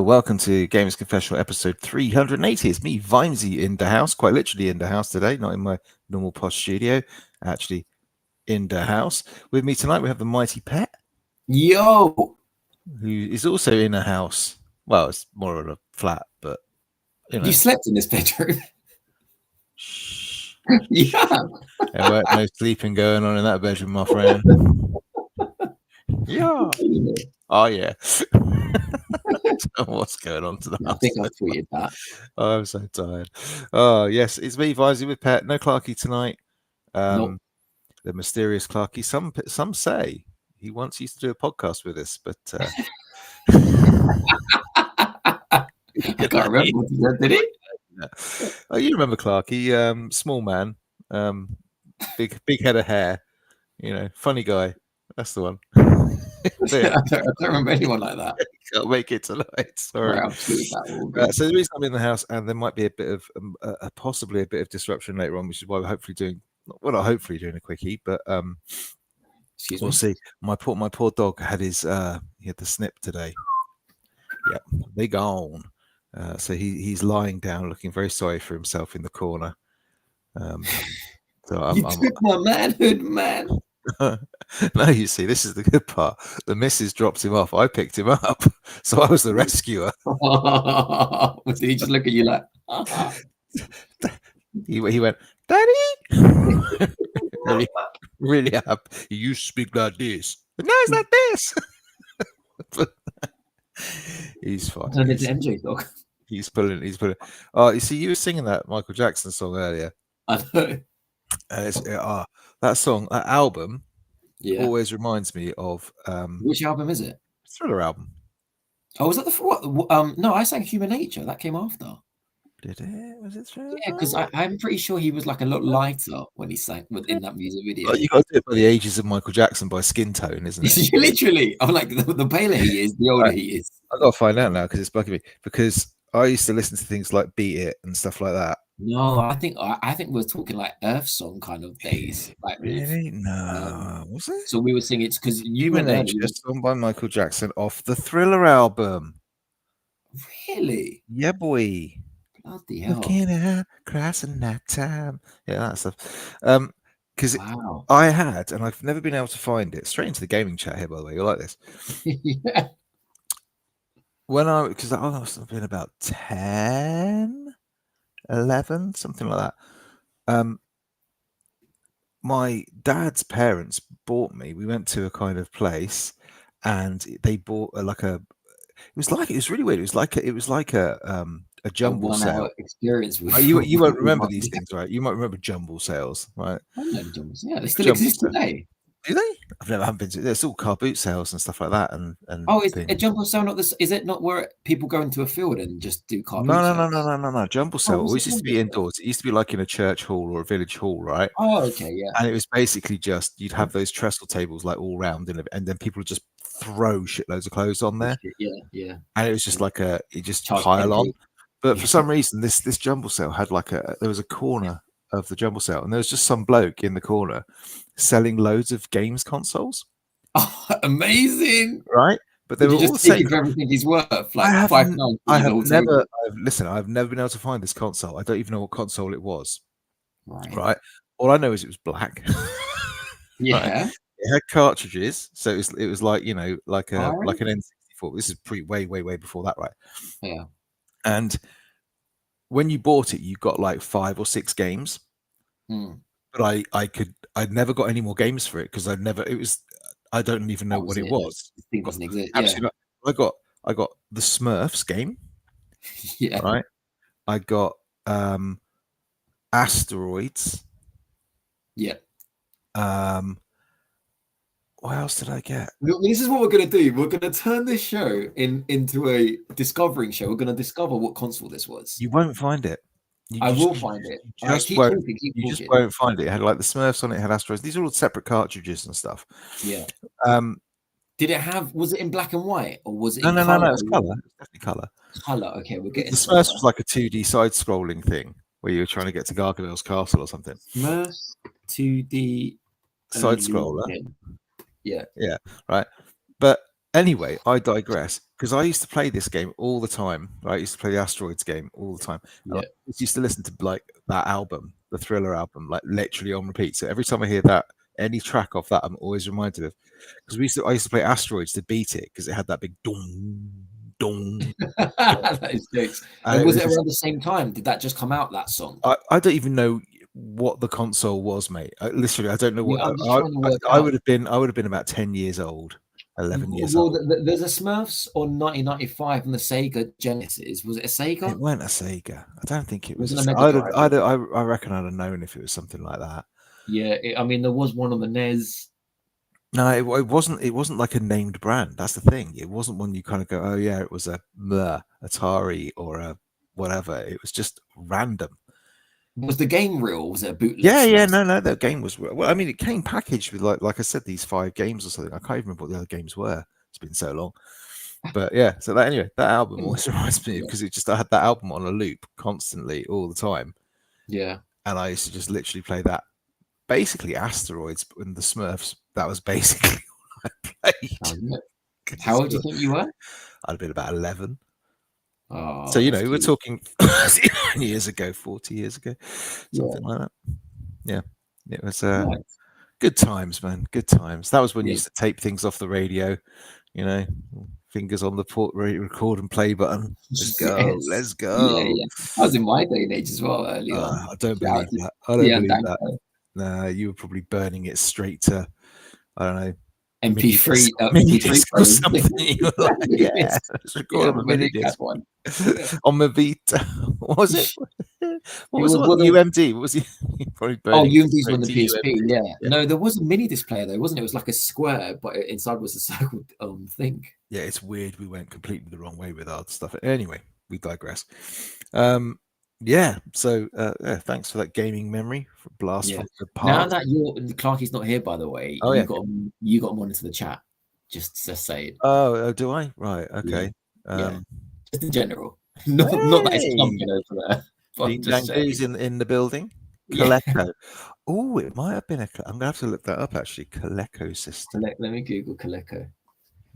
welcome to Gamers Confessional episode 380. It's me, Vimesy, in the house, quite literally in the house today, not in my normal posh studio, actually in the house. With me tonight, we have the mighty Pet. Yo! Who is also in a house. Well, it's more of a flat, but you know. You slept in this bedroom? Shh. Yeah. There weren't no sleeping going on in that bedroom, my friend. Yeah. Oh, yeah. What's going on tonight? I think I tweeted that. Oh, I'm so tired. Oh, yes. It's me, Vimesy, with Pet. No Clarky tonight. Nope. The mysterious Clarky. Some say he once used to do a podcast with us, but I can't remember what he said, did he? Oh, you remember Clarky? Small man, big head of hair. You know, funny guy. That's the one. I don't remember anyone like that. Can't make it tonight. Sorry. Right, So the reason I'm in the house, and there might be a bit of possibly a bit of disruption later on, which is why we're hopefully doing. Well, not hopefully doing a quickie, but we'll see. My poor dog had he had the snip today. Yeah, they gone. So he's lying down, looking very sorry for himself in the corner. So you took my manhood, man. No, you see, this is the good part. The missus dropped him off. I picked him up, so I was the rescuer. Did he just look at you like? He went, Daddy. really happy. You speak like this. But no, it's like this. He's fine. Turn into MJ dog. He's pulling. Oh, you see, you were singing that Michael Jackson song earlier. I know. That song, that album, yeah, always reminds me of. Which album is it? Thriller album. Oh, was that the what? No, I sang Human Nature. That came after. Did it? Was it Thriller? Yeah, because I'm pretty sure he was like a lot lighter when he sang in that music video. Oh, you got to do it by the ages of Michael Jackson by skin tone, isn't it? Literally, I'm like the paler he is, the older he is. I got to find out now because it's bugging me. Because I used to listen to things like Beat It and stuff like that. No, I think we're talking like Earth Song kind of days. Like really? No, was it? So we were singing it because Human Nature, song by Michael Jackson off the Thriller album. Really? Yeah, boy. Bloody hell! Looking at crossing that time. Yeah, that stuff. Because wow. I had, and I've never been able to find it. Straight into the gaming chat here, by the way. You like this? Yeah. Because I must have been about 10, 11, something like that. My dad's parents bought me. We went to a kind of place, and they bought it was really weird. It was like a jumble sale experience. You won't remember these things, right? You might remember jumble sales, right? I know jumbles. Yeah, they still exist today. Do they? I haven't been to. There's all car boot sales and stuff like that. And is a jumble sale not this? Is it not where people go into a field and just do car boot sales? No. Jumble sale always used to be indoors. It used to be like in a church hall or a village hall, right? Oh, okay, yeah. And it was basically just you'd have those trestle tables like all round, and then people would just throw shitloads of clothes on there. Yeah. And it was just like it just pile on. But for some reason, this jumble sale had there was a corner of the jumble sale, and there was just some bloke in the corner selling loads of games consoles. Oh, amazing! Right, but they were just taking for everything he's worth. Like $5. I've never been able to find this console. I don't even know what console it was. Right. All I know is it was black. Yeah. Right? It had cartridges, so it was like like an N64. This is way before that, right? Yeah. And when you bought it, you got like 5 or 6 games. But I'd never got any more games for it because I don't even know what it was. This thing doesn't exist. Absolutely not. I got the Smurfs game. Yeah. Right. I got Asteroids. Yeah. What else did I get? This is what we're going to do. We're going to turn this show into a discovering show. We're going to discover what console this was. You won't find it. I will find it. You just won't find it. It had like the Smurfs on it. It had Asteroids. These are all separate cartridges and stuff. Yeah. Did it have? Was it in black and white or was it? No. It's color. It's definitely color. Color. Okay, we're getting. The Smurfs was like a 2D side-scrolling thing where you were trying to get to Gargamel's castle or something. Smurfs 2D side scroller. Yeah. Right. But Anyway, I digress because I used to play this game all the time. Right? I used to play the Asteroids game all the time. And Yeah. I used to listen to like that album, the Thriller album, like literally on repeat. So every time I hear that, any track off that, I'm always reminded of because I used to play Asteroids to beat it because it had that big dong dong. That is jokes. And was it around the same time? Did that just come out, that song? I don't even know what the console was, mate. Literally, I don't know what. I'm just trying to work I out. would have been about 10 years old, 11 years Well, old. there's a Smurfs on 1995 on the Sega Genesis. Was it a Sega? It weren't a Sega. I don't think it was. Wasn't a Mega Drive. I reckon I'd have known if it was something like that. Yeah, I mean, there was one on the NES. No, it wasn't. It wasn't like a named brand. That's the thing. It wasn't one you kind of go, oh yeah, it was a Atari or a whatever. It was just random. Was the game real? Was it a bootleg? Yeah. No. That game was well. I mean, it came packaged with like I said, these 5 games or something. I can't even remember what the other games were. It's been so long. But yeah, so that album always reminds me because I had that album on a loop constantly all the time. Yeah. And I used to just literally play that. Basically, Asteroids and the Smurfs. That was basically what I played. How old do you think you were? I'd have been about 11. Oh, so we're talking years ago, 40 years ago, something like that. Yeah, it was good times, man. Good times. That was when you used to tape things off the radio. Fingers on the record and play button. Let's go. Let's go. Yeah. I was in my day and age as well early on. I don't believe that. I don't believe that. Nah, you were probably burning it straight to, I don't know, MP3 or something. Like, yeah, let's record on a mini disc one. on my Vita. What was it? What was UMD? What was he? Probably burning UMD's on the PSP. Yeah. No, there was a mini disc player though, wasn't it? It was like a square, but inside was a circle thing. Yeah, it's weird. We went completely the wrong way with our stuff. Anyway, we digress. Yeah, so thanks for that gaming memory blast from the past. Now that Clarky's not here, by the way, you got him onto the chat. Just to say it. Oh, do I? Right, okay. Yeah. Just in general. Not that it's something over there. Who's in the building? Coleco. Oh, it might have been I'm gonna have to look that up actually. Coleco system. Let me Google Coleco.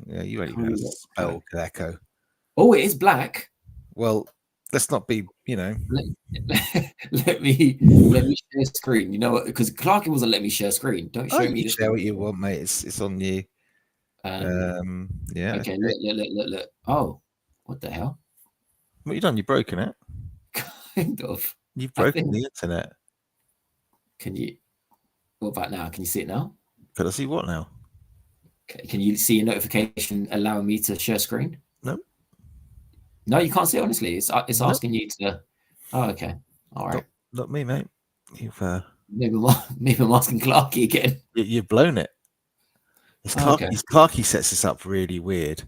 Yeah, you ain't even know how to spell Coleco. Oh, it is black. Well, let's not be, let me share screen. You know what? Because Clarky wasn't letting me share screen. Don't show me. Share what you want, mate. It's on you. Yeah. Okay. Look. Oh, what the hell? What you done? You've broken it. Kind of. You've broken the internet. Can you? What about now? Can you see it now? Can I see what now? Can you see a notification allowing me to share screen? No. No, you can't see it, honestly. It's asking you to. Oh, okay. All right. Not me, mate. You've maybe I'm asking Clarky again. You've blown it. Clarky sets this up really weird.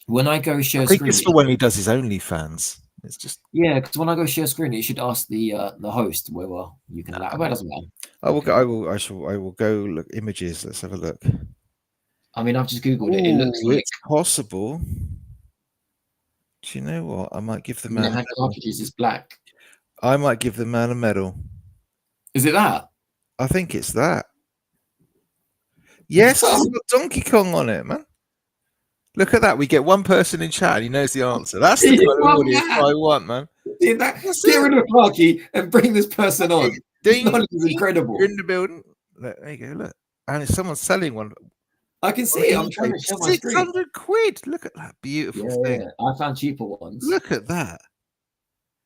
When I go share screen, screen, it's for when he does his OnlyFans. It's just because when I go share screen, it should ask the host whether you can allow. Well, it doesn't matter. I will go look images. Let's have a look. I mean, I've just googled it. It looks like it's possible. Do you know what? I might give the man. Cartridges is black. I might give the man a medal. Is it that? I think it's that. Yes, it's got Donkey Kong on it, man. Look at that. We get one person in chat and he knows the answer. That's the kind of audience I want, man. Get rid of Clarky and bring this person on. This knowledge is incredible. You're in the building. Look, there you go. Look. And if someone's selling one. I can see it. I'm trying to show my screen. 600 quid. Look at that beautiful thing. I found cheaper ones. Look at that.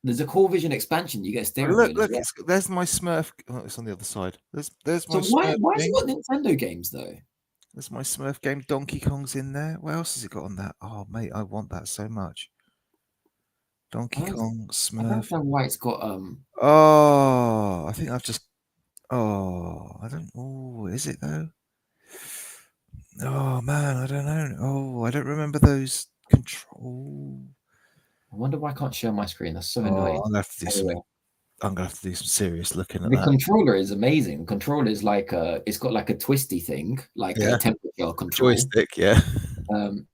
There's a Core Vision expansion. You get steering wheel. Look, there's my Smurf. Oh, it's on the other side. There's my. So why has it got Nintendo games though? There's my Smurf game. Donkey Kong's in there. What else has it got on that? Oh, mate, I want that so much. Donkey Kong, Smurf. I don't know why it's got Oh, I think I've just. Oh, I don't. Oh, is it though? Oh man, I don't know. Oh, I don't remember those control. I wonder why I can't share my screen. That's so annoying. I'm gonna have to do some. I'm gonna have to do some serious looking at that. The controller is amazing. The controller is like it's got like a twisty thing, like a temperature control. Joystick, yeah.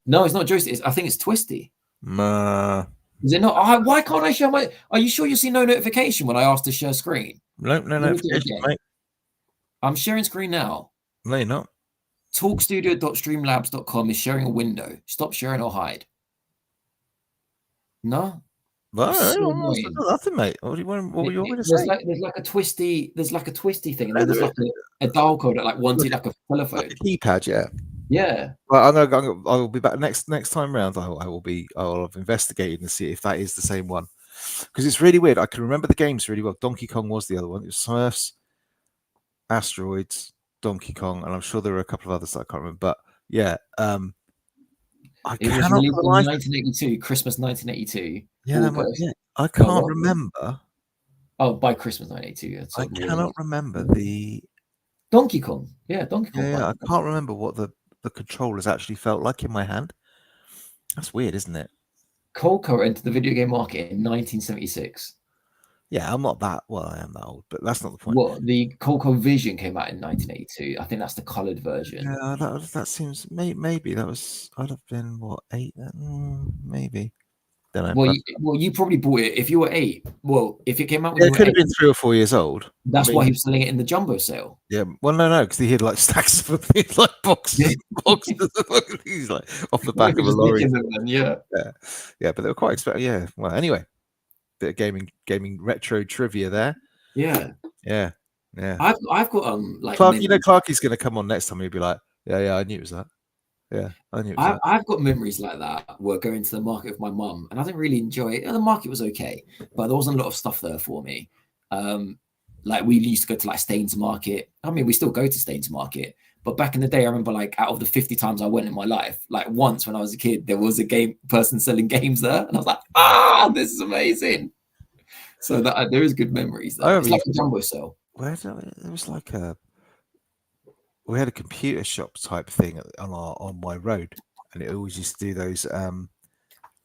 No, it's not joystick. I think it's twisty. Is it not? Why can't I share my? Are you sure you see no notification when I asked to share screen? No notification, mate. I'm sharing screen now. No, you're not. Talkstudio.streamlabs.com is sharing a window. Stop sharing or hide. No. Well, So nothing, mate. What do you want me to there's say? like a twisty thing, and then there's like a dial code at like like a telephone. Like a keypad, yeah. Yeah. Well, I will be back next time round. I'll have investigated and see if that is the same one, because it's really weird. I can remember the games really well. Donkey Kong was the other one. It was Smurfs, Asteroids, Donkey Kong, and I'm sure there were a couple of others that I can't remember. But yeah, it was released in 1982, Christmas 1982. Yeah, I can't remember. Oh, by Christmas 1982. I cannot remember the Donkey Kong. Yeah, Donkey Kong. Yeah, I can't remember what the controllers actually felt like in my hand. That's weird, isn't it? Coleco entered the video game market in 1976. Yeah, I'm not that well. I am that old, but that's not the point. What, the Coleco Vision came out in 1982. I think that's the coloured version. Yeah, that seems maybe that was. I'd have been what 8? Maybe. Don't know. Well, you probably bought it if you were 8. Well, if it came out, it could have been 3 or 4 years old. That's why he was selling it in the jumbo sale. Yeah, well, no, because he had like stacks of like boxes. He's like off the back of a lorry. Yeah, but they were quite expensive. Yeah. Well, anyway, bit of gaming retro trivia there. Yeah. I've got like Clark. You know, Clarky's going to come on next time. He'll be like, yeah, I knew it was that. Yeah, I knew it was that. I've got memories like that where going to the market with my mum, and I didn't really enjoy it. The market was okay, but there wasn't a lot of stuff there for me. Like we used to go to like Staines Market. I mean, we still go to Staines Market, but back in the day, I remember like out of the 50 times I went in my life, like once when I was a kid, there was a game person selling games there, and I was like, this is amazing. So that there is good memories there. It's like a jumbo sale. There was like we had a computer shop type thing on my road, and it always used to do those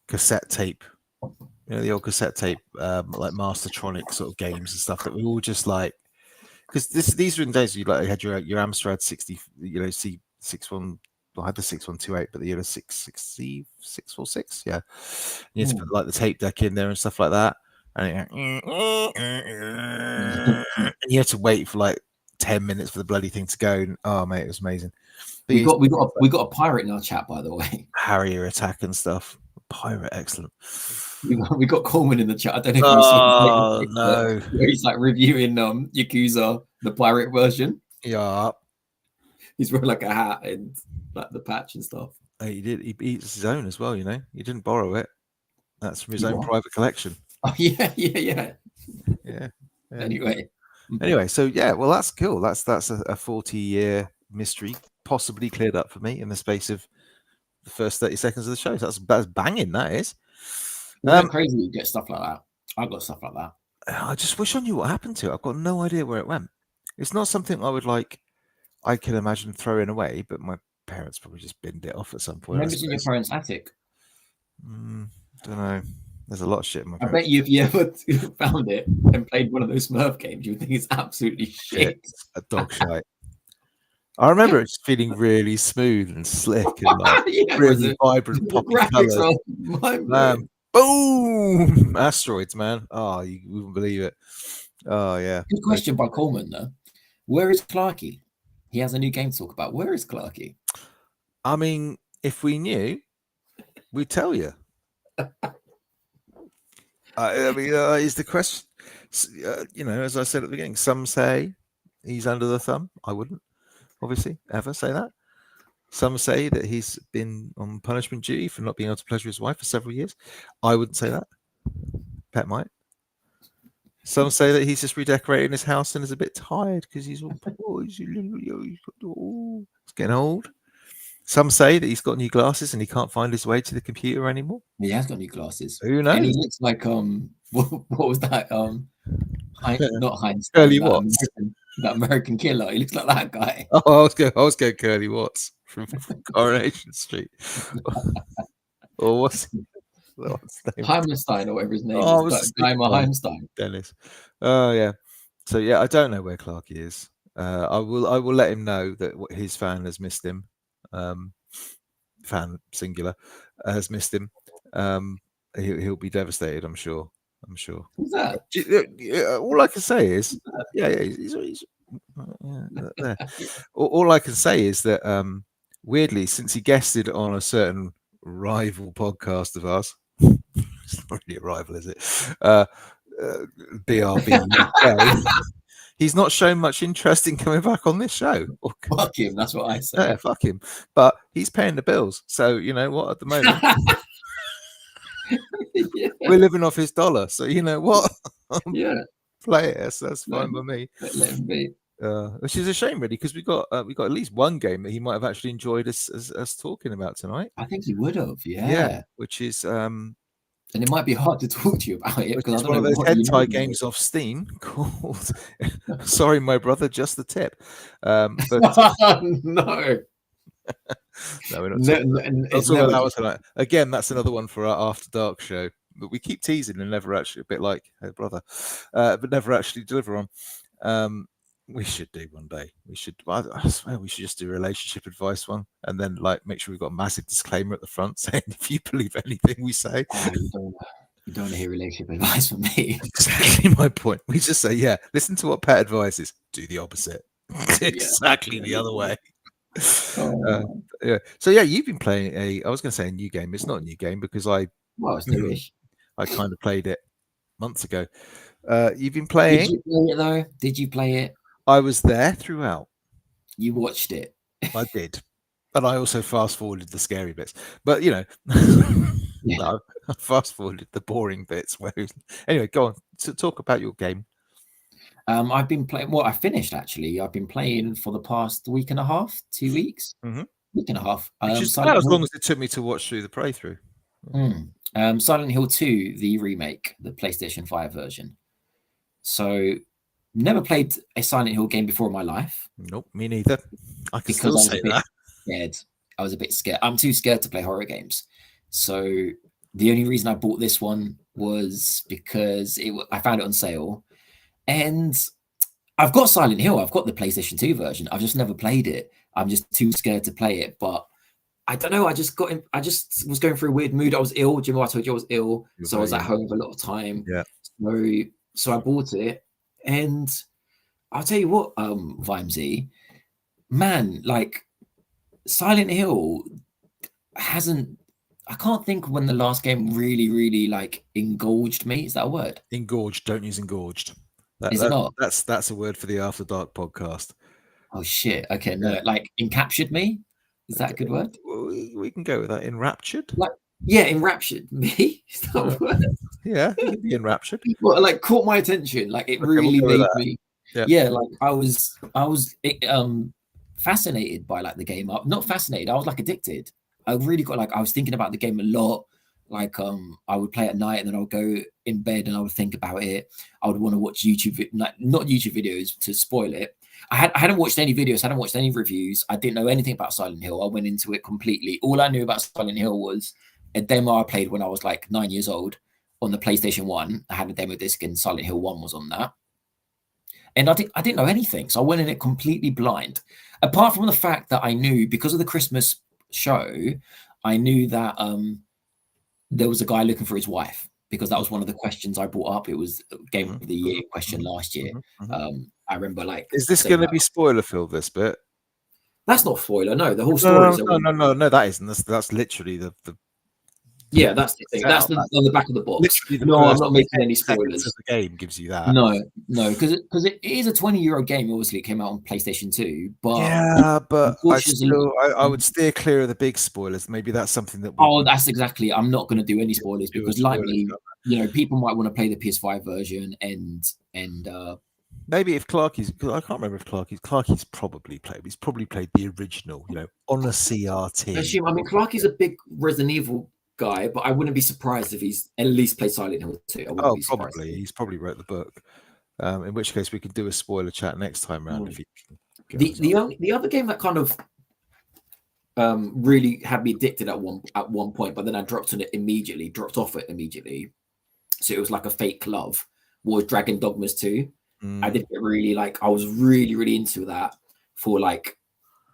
cassette tape, the old cassette tape, like Mastertronic sort of games and stuff that we all just like, because these were in days you had your Amstrad 60, C61. I had the 6128, but the other 646, yeah. You had to put like the tape deck in there and stuff like that, and you had to wait for like 10 minutes for the bloody thing to go. And, oh mate, it was amazing. We got a pirate in our chat, by the way. Harrier attack and stuff. Pirate, excellent. We got Coleman in the chat. I don't know if you've seen no. Where he's like reviewing Yakuza, the pirate version. Yeah. He's wearing like a hat and like the patch and stuff. He did. He eats his own as well. He didn't borrow it. That's from his own private collection. Oh yeah. Anyway, so yeah, well, that's cool. That's a 40-year mystery possibly cleared up for me in the space of the first 30 seconds of the show. So that's banging. That is. Crazy you get stuff like that. I've got stuff like that. I just wish I knew what happened to it. I've got no idea where it went. It's not something I can imagine throwing away, but my parents probably just binned it off at some point. Maybe it's in your parents' attic. Don't know. There's a lot of shit in my parents. I bet if you ever found it and played one of those Smurf games, you would think it's absolutely shit. A dog shite. I remember it just feeling really smooth and slick and like really vibrant poppy colours. Boom! Asteroids, man. Oh, you wouldn't believe it. Oh, yeah. Good question by Coleman, though. Where is Clarky? He has a new game to talk about. Where is Clarky? I mean, if we knew, we'd tell you. I mean, is the question, as I said at the beginning, some say he's under the thumb. I wouldn't, obviously, ever say that. Some say that he's been on punishment duty for not being able to pleasure his wife for several years. I wouldn't say that. Pet might. Some say that he's just redecorating his house and is a bit tired because he's all poor. He's getting old. Some say that he's got new glasses and he can't find his way to the computer anymore. He has got new glasses. Who knows? And he looks like what was that? Not Heinz. Curly Watts. That American Killer. He looks like that guy. Oh, I was going Curly Watts from Coronation Street. Or what's his name? Heimstein or whatever his name is. Heimstein. Dennis. Oh yeah. So yeah, I don't know where Clarky is. I will let him know that his fan has missed him. Fan singular has missed him. He'll be devastated. I'm sure. Who's that? All I can say is, yeah, he's There. All I can say is that weirdly, since he guested on a certain rival podcast of ours, it's not really a rival, is it? BRB UK, he's not shown much interest in coming back on this show. Fuck him, that's what I say. Yeah, fuck him. But he's paying the bills. So you know what, at the moment Yeah. we're living off his dollar. So you know what? Yeah. Play it. So that's fine by me. Let him be. Which is a shame, really, because we got at least one game that he might have actually enjoyed us talking about tonight. I think he would have, yeah. Which is and it might be hard to talk to you about it because I one don't of know those hentai games off Steam called "Sorry, My Brother, Just the Tip." But no, no, we're not talking about that one tonight. Again, that's another one for our After Dark show. But we keep teasing and never actually, a bit like Hey Brother, but never actually deliver on. We should do one day. We should. I swear we should just do a relationship advice one, and then like make sure we've got a massive disclaimer at the front saying if you believe anything we say. You don't want to hear relationship advice from me. Exactly my point. We just say, yeah, listen to what Pat advises. Do the opposite. Exactly the other way. Yeah. So yeah, you've been playing I was going to say a new game. It's not a new game because it's newish. I kind of played it months ago. You've been playing. Did you play it though? Did you play it? I was there throughout. You watched it. I did, and I also fast forwarded the scary bits. But you know, no, I fast forwarded the boring bits. Anyway, go on to talk about your game. I've been playing. Well, I finished actually. I've been playing for the past week and a half, 2 weeks, week and a half. Which is about as long as it took me to watch through the playthrough. Silent Hill 2, the remake, the PlayStation 5 version. So, never played a Silent Hill game before in my life. Nope, me neither. I can still say that. Scared. I was a bit scared. I'm too scared to play horror games. So, the only reason I bought this one was because I found it on sale. And I've got Silent Hill. I've got the PlayStation 2 version. I've just never played it. I'm just too scared to play it. But I don't know. I just was going through a weird mood. I was ill. Jimmy, I told you I was ill. So I was at home for a lot of time. Yeah. So I bought it. And I'll tell you what, Vimesy, man, like Silent Hill I can't think when the last game really, really like engorged me. Is that a word? Engorged. Don't use engorged. Is it not? That's a word for the After Dark podcast. Oh shit. Okay, no, like encaptured me. Is that a good word? We can go with that. Enraptured. Enraptured me. Is that a word? Yeah, you can be enraptured. Well, like caught my attention. Like it really made me. Yeah, like I was fascinated by like the game. Not fascinated. I was like addicted. I really got like I was thinking about the game a lot. Like I would play at night and then I would go in bed and I would think about it. I would want to watch not YouTube videos to spoil it. I hadn't watched any videos, hadn't watched any reviews. I didn't know anything about Silent Hill. I went into it completely. All I knew about Silent Hill was a demo I played when I was like 9 years old on the PlayStation 1. I had a demo disc and Silent Hill 1 was on that. And I didn't know anything. So I went in it completely blind. Apart from the fact that I knew, because of the Christmas show, I knew that there was a guy looking for his wife, because that was one of the questions I brought up. It was Game of the Year question last year. I remember like... Is this going to be spoiler-filled, this bit? That's not spoiler, no. The whole story... No, that isn't. That's literally the... Yeah, that's the thing. That's on the back of the box. No, I'm not making any spoilers. The game gives you that. No, because it is a 20-year-old game. Obviously, it came out on PlayStation 2. But yeah, but I would steer clear of the big spoilers. Maybe that's something that. That's exactly. I'm not going to do any spoilers because, like me, people might want to play the PS5 version and. Maybe if Clarky's, I can't remember if Clarky's probably played. He's probably played the original, on a CRT. I mean, Clarky's a big Resident Evil guy, but I wouldn't be surprised if he's at least played Silent Hill 2. Probably. He's probably wrote the book. In which case, we can do a spoiler chat next time round. If you the other game that kind of really had me addicted at one point, but then I dropped off it immediately. So it was like a fake love. Was Dragon Dogmas 2. I didn't get really I was really, really into that for like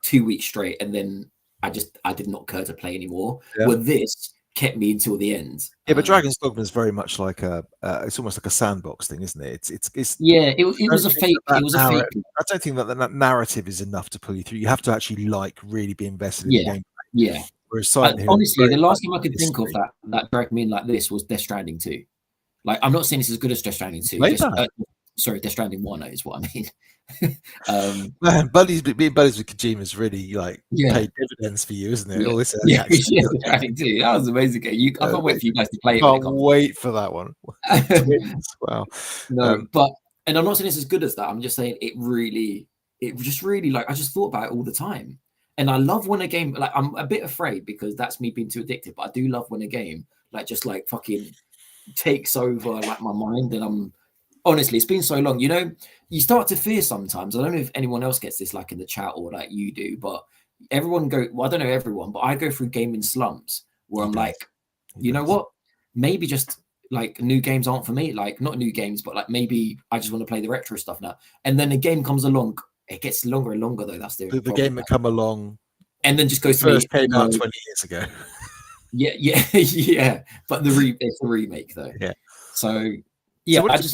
2 weeks straight, and then I did not care to play anymore. Yeah. With this, kept me until the end. Yeah, but Dragon's Dogma is very much like it's almost like a sandbox thing, isn't it? It's yeah, it was a fake. that It was a fake. I don't think that narrative is enough to pull you through. You have to actually really be invested in the Yeah, game. yeah. Whereas Silent Hill, Honestly, the last game I could history. think of that dragged me in like this was Death Stranding 2. Like, I'm not saying it's as good as Death Stranding 2. Sorry, Death Stranding 1 is what I mean. Man, being buddies with Kojima's really Yeah. paid dividends for you, isn't it? Yeah. All this Yeah, Death Stranding 2. That was amazing game. I can't wait for you guys to play it. Can't wait for that one. Wow. No, and I'm not saying it's as good as that. I'm just saying it just really like I just thought about it all the time. And I love when a game, like, I'm a bit afraid because that's me being too addicted, but I do love when a game like just like fucking takes over like my mind. And I'm honestly, it's been so long, you know, you start to fear sometimes. I don't know if anyone else gets this like in the chat or like you do, but I don't know everyone, but I go through gaming slumps where I'm like, you know what? Maybe just like new games aren't for me. Like, not new games, but like maybe I just want to play the retro stuff now. And then a game comes along, it gets longer and longer though. That's the game that come along and then just goes to first came out 20 years ago. Yeah, yeah. But it's a remake though. Yeah. So yeah, what do you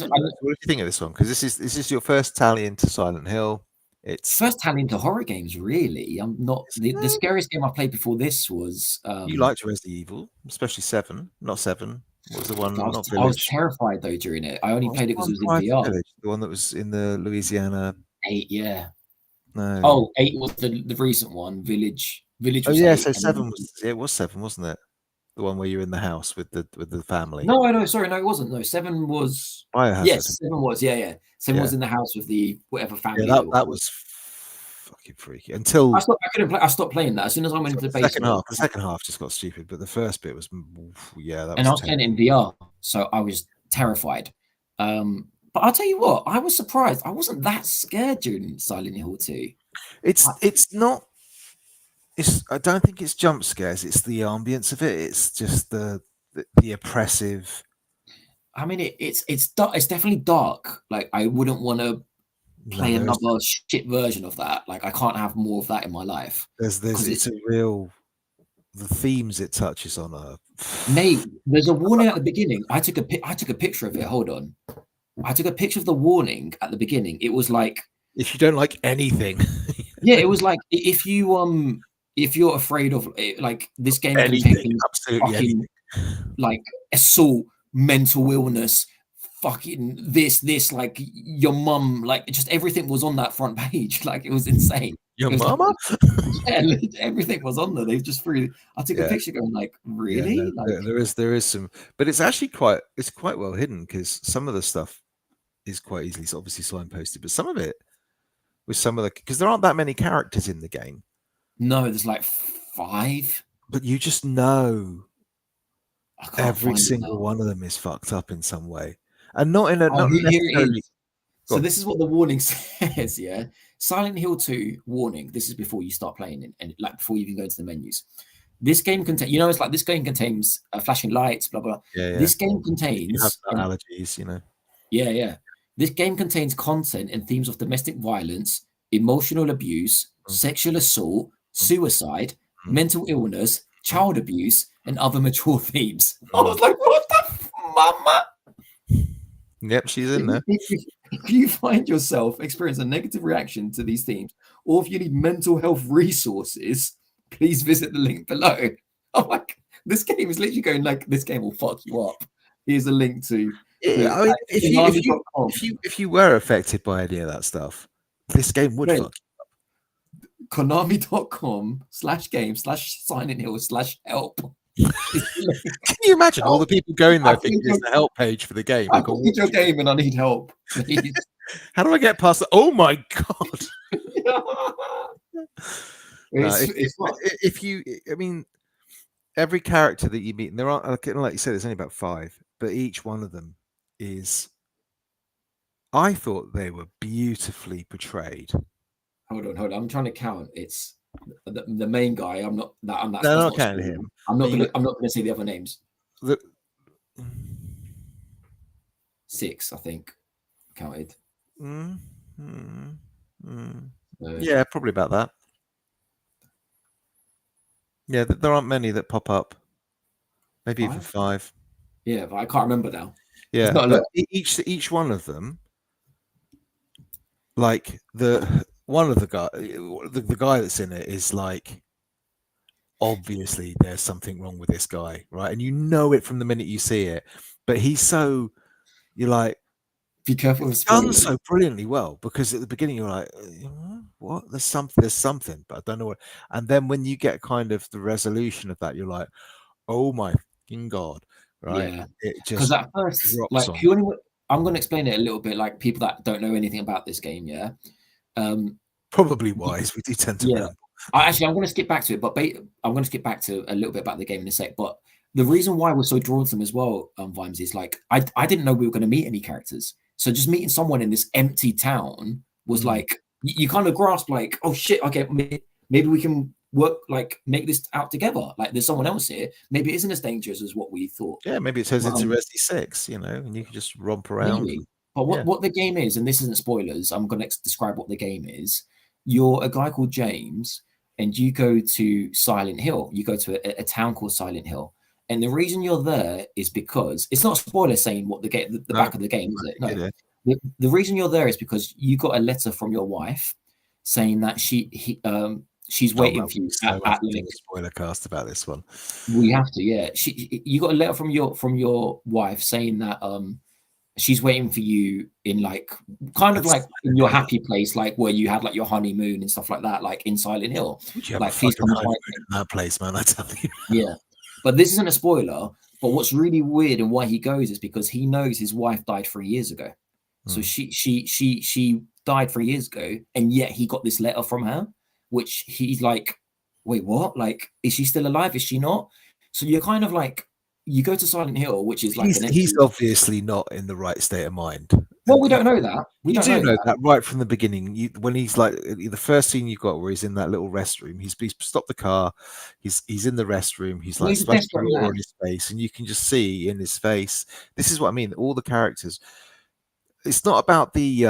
think of this one? Because this is your first tally into Silent Hill. It's first tally into horror games, really. I'm not the scariest game I played before this was you liked Resident Evil, especially 7, not 7. What was the one? I was terrified though during it. I only played it because it was in VR. The one that was in the Louisiana 8, yeah. No. Oh, 8 was the recent one. Village. Oh yeah, so 7 was 7, wasn't it? The one where you're in the house with the family. No, sorry, no, it wasn't. No, 7 was. Yes, 7 was. Yeah. 7 was in the house with the whatever family. Yeah, that was fucking freaky. Until I stopped playing that as soon as I went into the basement. The second half just got stupid, but the first bit was that. And I was playing it in VR, so I was terrified. But I'll tell you what, I was surprised. I wasn't that scared during Silent Hill 2. It's not. I don't think it's jump scares. It's the ambience of it. It's just the oppressive. I mean, it's dark. It's definitely dark. Like, I wouldn't want to play another shit version of that. Like, I can't have more of that in my life. It's a real. The themes it touches on are. Mate, there's a warning at the beginning. I took a picture of it. Hold on. I took a picture of the warning at the beginning. It was like, if you don't like anything. Yeah, it was like if you're afraid of like this game contains fucking like assault, mental illness, fucking this, like your mum, like just everything was on that front page. Like, it was insane. Your mama? Yeah, everything was on there. They just threw. I took a picture going like, really? Yeah, no, there is some, but it's actually quite well hidden because some of the stuff is quite easily obviously signposted, but some of it with because there aren't that many characters in the game. No, there's like 5. But you just know every single one of them is fucked up in some way, and not in a not necessarily. So this is what the warning says. Yeah, Silent Hill 2 warning. This is before you start playing it, and like before you even go into the menus. This game contains, it's like this game contains flashing lights, blah blah. Yeah. This game contains you have allergies, Yeah. This game contains content and themes of domestic violence, emotional abuse, sexual assault, suicide, mental illness, child abuse, and other mature themes. I was like, what the mama? Yep, she's in there. If you find yourself experiencing a negative reaction to these themes, or if you need mental health resources, please visit the link below. I'm like, this game is literally going like, this game will fuck you up. Here's a link to. Yeah, I mean, if you were affected by any of that stuff, this game would fuck you up. Konami.com/game/Silent-Hill/help. Can you imagine all the people going there thinking it's the help page for the game? I need your game and I need help. How do I get past that? Oh my god! I mean, every character that you meet, and there aren't, like you said, there's only about 5, but each one of them is. I thought they were beautifully portrayed. Hold on. I'm trying to count. It's the main guy. I'm not counting him. I'm not gonna say the other names. 6, I think, counted. Yeah, probably about that. Yeah, there aren't many that pop up. maybe even 5. Yeah, but I can't remember now. Yeah, not a but lot. each one of them, like one of the guy, the guy that's in it is like, obviously there's something wrong with this guy, right? And you know it from the minute you see it. But you're like, Be careful with it's done spoilers. so brilliantly well, because at the beginning you're like, what? There's something, but I don't know what. And then when you get kind of the resolution of that, you're like, oh my fucking god, right? Yeah, It because just at first, drops like, on. I'm going to explain it a little bit, like people that don't know anything about this game. Yeah. Probably wise. We do tend to Yeah. ramble. I'm going to skip back to it, but I'm going to skip back to a little bit about the game in a sec. But the reason why we're so drawn to them as well, Vimes, is like I didn't know we were going to meet any characters. So just meeting someone in this empty town was like you kind of grasp like, oh shit, okay, maybe we can work, like make this out together. Like there's someone else here. Maybe it isn't as dangerous as what we thought. Yeah, maybe it turns But, into Resi 6, and you can just romp around. maybe. But what the game is, and this isn't spoilers, I'm going to describe what the game is. You're a guy called James, and you go to Silent Hill. You go to a town called Silent Hill. And the reason you're there is because it's not a spoiler saying what the back of the game is. It? No, the reason you're there is because you got a letter from your wife saying that she's waiting for you at like, spoiler cast about this one. We have to, yeah. You got a letter from your wife saying that she's waiting for you in like kind of like in your happy place, like where you had like your honeymoon and stuff like that, like in Silent Hill. Like please come in that place, man. I tell you. Yeah, but this isn't a spoiler. But what's really weird and why he goes is because he knows his wife died 3 years ago. So she died 3 years ago, and yet he got this letter from her, which he's like, wait, what? Like, is she still alive? Is she not? So you're kind of like, you go to Silent Hill, which is like he's obviously not in the right state of mind. Well, we don't know that. We do know that right from the beginning. When he's like the first scene you got where he's in that little restroom, he's stopped the car, he's in the restroom, he's like splashing water on his face, and you can just see in his face. This is what I mean. All the characters. It's not about the.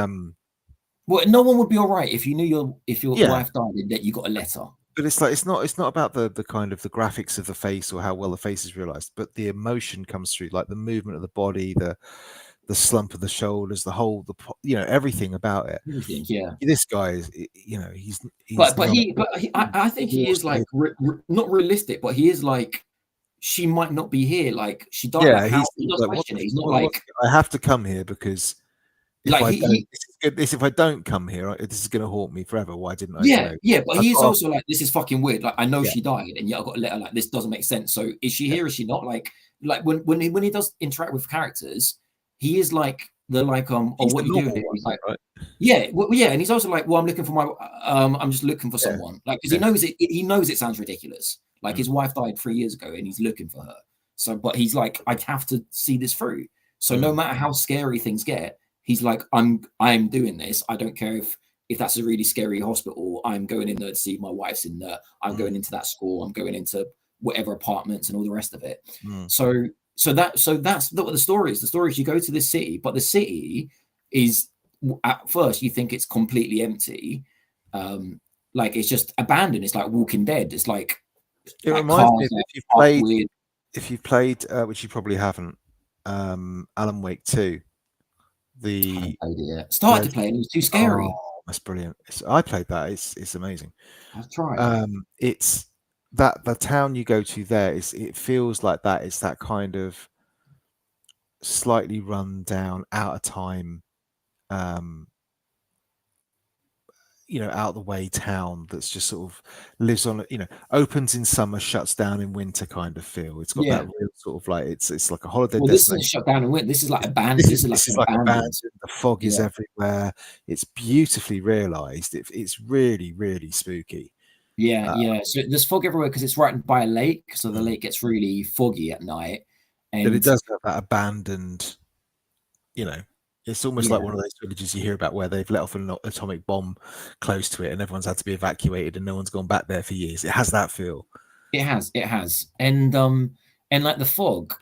Well, no one would be all right if you knew if your wife died and that you got a letter. But it's like it's not about the kind of the graphics of the face or how well the face is realized, but the emotion comes through, like the movement of the body, the slump of the shoulders, everything about it. Everything, yeah. This guy is, he's I think he is like not realistic, but he is like, she might not be here. Like she died. Yeah, he's not like I have to come here because if I don't come here, this is going to haunt me forever. Why didn't I? Yeah, but he's also like, this is fucking weird. Like I know she died, and yet I got a letter. Like this doesn't make sense. So is she here? Is she not? Like when he does interact with characters, he is like they're like oh, what you doing? He's like, right? And he's also like, well, I'm looking for my I'm just looking for someone. Like because he knows it. He knows it sounds ridiculous. Like his wife died 3 years ago, and he's looking for her. So, but he's like, I have to see this through. So no matter how scary things get, he's like, I'm doing this. I don't care if that's a really scary hospital. I'm going in there to see my wife's in there. I'm going into that school. I'm going into whatever apartments and all the rest of it. So that's what the story is. The story is you go to this city, but the city is at first you think it's completely empty, like it's just abandoned. It's like Walking Dead. It's like it reminds me if you've played, which you probably haven't, Alan Wake 2. Started to play and it was too scary. Oh, that's brilliant. I played that. It's amazing. I've tried. It's that the town you go to there it feels like that. It's that kind of slightly run down, out of time, out of the way town that's just sort of lives on, opens in summer, shuts down in winter kind of feel. It's got that real sort of like it's like a holiday destination. This isn't shut down in winter. This is like abandoned. This is like abandoned. The fog is everywhere. It's beautifully realized. It's really, really spooky. Yeah. So there's fog everywhere because it's right by a lake. So the lake gets really foggy at night. And but it does have that abandoned, it's almost like one of those villages you hear about where they've let off an atomic bomb close to it and everyone's had to be evacuated and no one's gone back there for years. It has that feel. It has. And like the fog,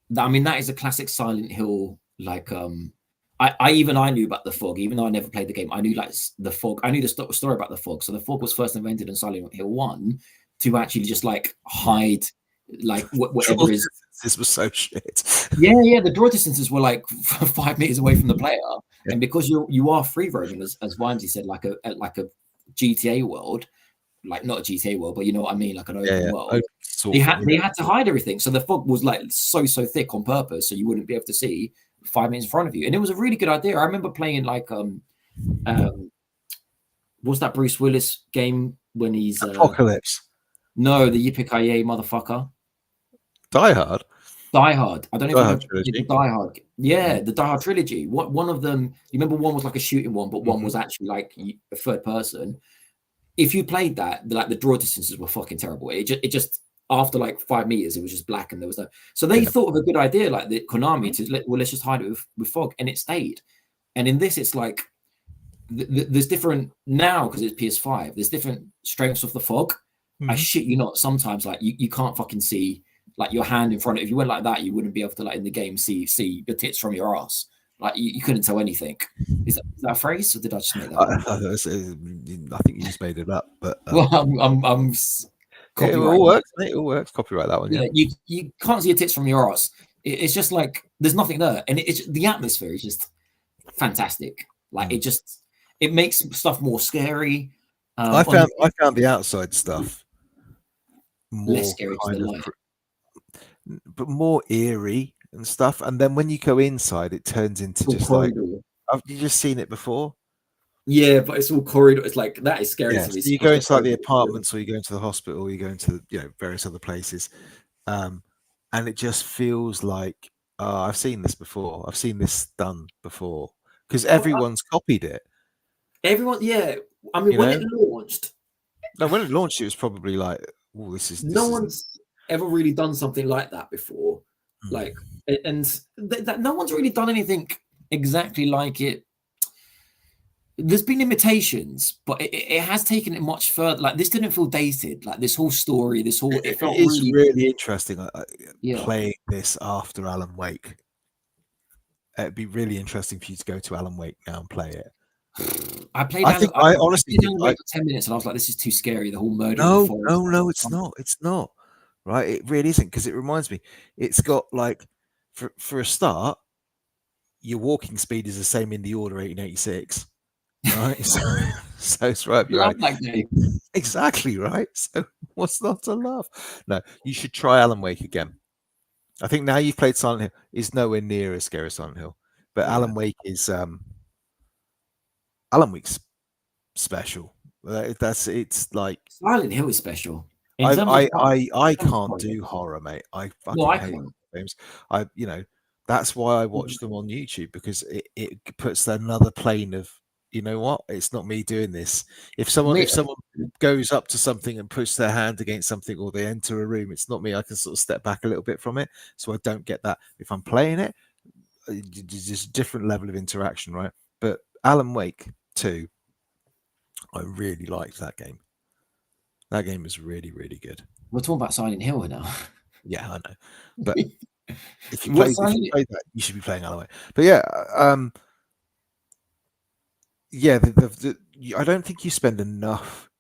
that is a classic Silent Hill. Like, I knew about the fog, even though I never played the game. I knew like the fog. I knew the story about the fog. So the fog was first invented in Silent Hill 1 to actually just like hide like whatever is. This was so shit. Yeah, the draw distances were like 5 meters away from the player, and because you are free roaming, as Vimesy said, like a GTA world, like not a GTA world, but you know what I mean, like an open world. They had to hide everything, so the fog was like so thick on purpose, so you wouldn't be able to see 5 meters in front of you, and it was a really good idea. I remember playing like what's that Bruce Willis game when he's Apocalypse? No, the Yippee-ki-yay motherfucker. Die Hard. Die Hard. I don't know if you the Die Hard. Yeah, the Die Hard trilogy. One of them, you remember one was like a shooting one, but one was actually like a third person. If you played that, like the draw distances were fucking terrible. It just after like 5 meters, it was just black and there was no. So they thought of a good idea, like the Konami, to let's just hide it with fog, and it stayed. And in this, it's like there's different now because it's PS5. There's different strengths of the fog. I shit you not. Sometimes like you can't fucking see like your hand in front of. If you went like that, you wouldn't be able to like in the game see your tits from your ass. Like you couldn't tell anything. Is that a phrase, or did I just make that I think you just made it up, but well, I'm it all works. It all works. Copyright that one. Yeah, you can't see your tits from your ass. It's just like there's nothing there, and it's the atmosphere is just fantastic. Like it makes stuff more scary. I found the outside stuff more less scary to the light, but more eerie and stuff. And then when you go inside, it turns into just corridor. Like, have you just seen it before? Yeah, but it's all corridor. It's like that is scary to me. So you go into like the apartments, or you go into the hospital, or you go into various other places, and it just feels like I've seen this before. I've seen this done before because everyone's copied it. Everyone, yeah. I mean, when it launched. No, when it launched, it was probably like, "Oh, this is." No one's ever really done something like that before, like, and no one's really done anything exactly like it. There's been imitations, but it has taken it much further. Like this didn't feel dated. Like this whole story, it felt really interesting. Playing this after Alan Wake, it'd be really interesting for you to go to Alan Wake now and play it. I honestly did like 10 minutes, and I was like, "This is too scary." The whole murder. No, it's not. It's not. Right? It really isn't, because it reminds me. It's got like, for a start, your walking speed is the same in The Order 1886, right? so it's right. You're right. That game. Exactly right. So what's not to love? No, you should try Alan Wake again. I think now you've played Silent Hill, is nowhere near as scary as Silent Hill, but Alan Wake is. Alan Wake's special. It's like Silent Hill is special. I can't do horror, mate. I fucking hate games. That's why I watch them on YouTube, because it puts another plane of, you know what? It's not me doing this. If someone goes up to something and puts their hand against something, or they enter a room, it's not me. I can sort of step back a little bit from it, so I don't get that. If I'm playing it, there's just a different level of interaction, right? But Alan Wake 2, I really liked that game. That game is really, really good. We're talking about Silent Hill now. Yeah, I know. But if you play that, you should be playing Alan Wake. But yeah, I don't think you spend enough.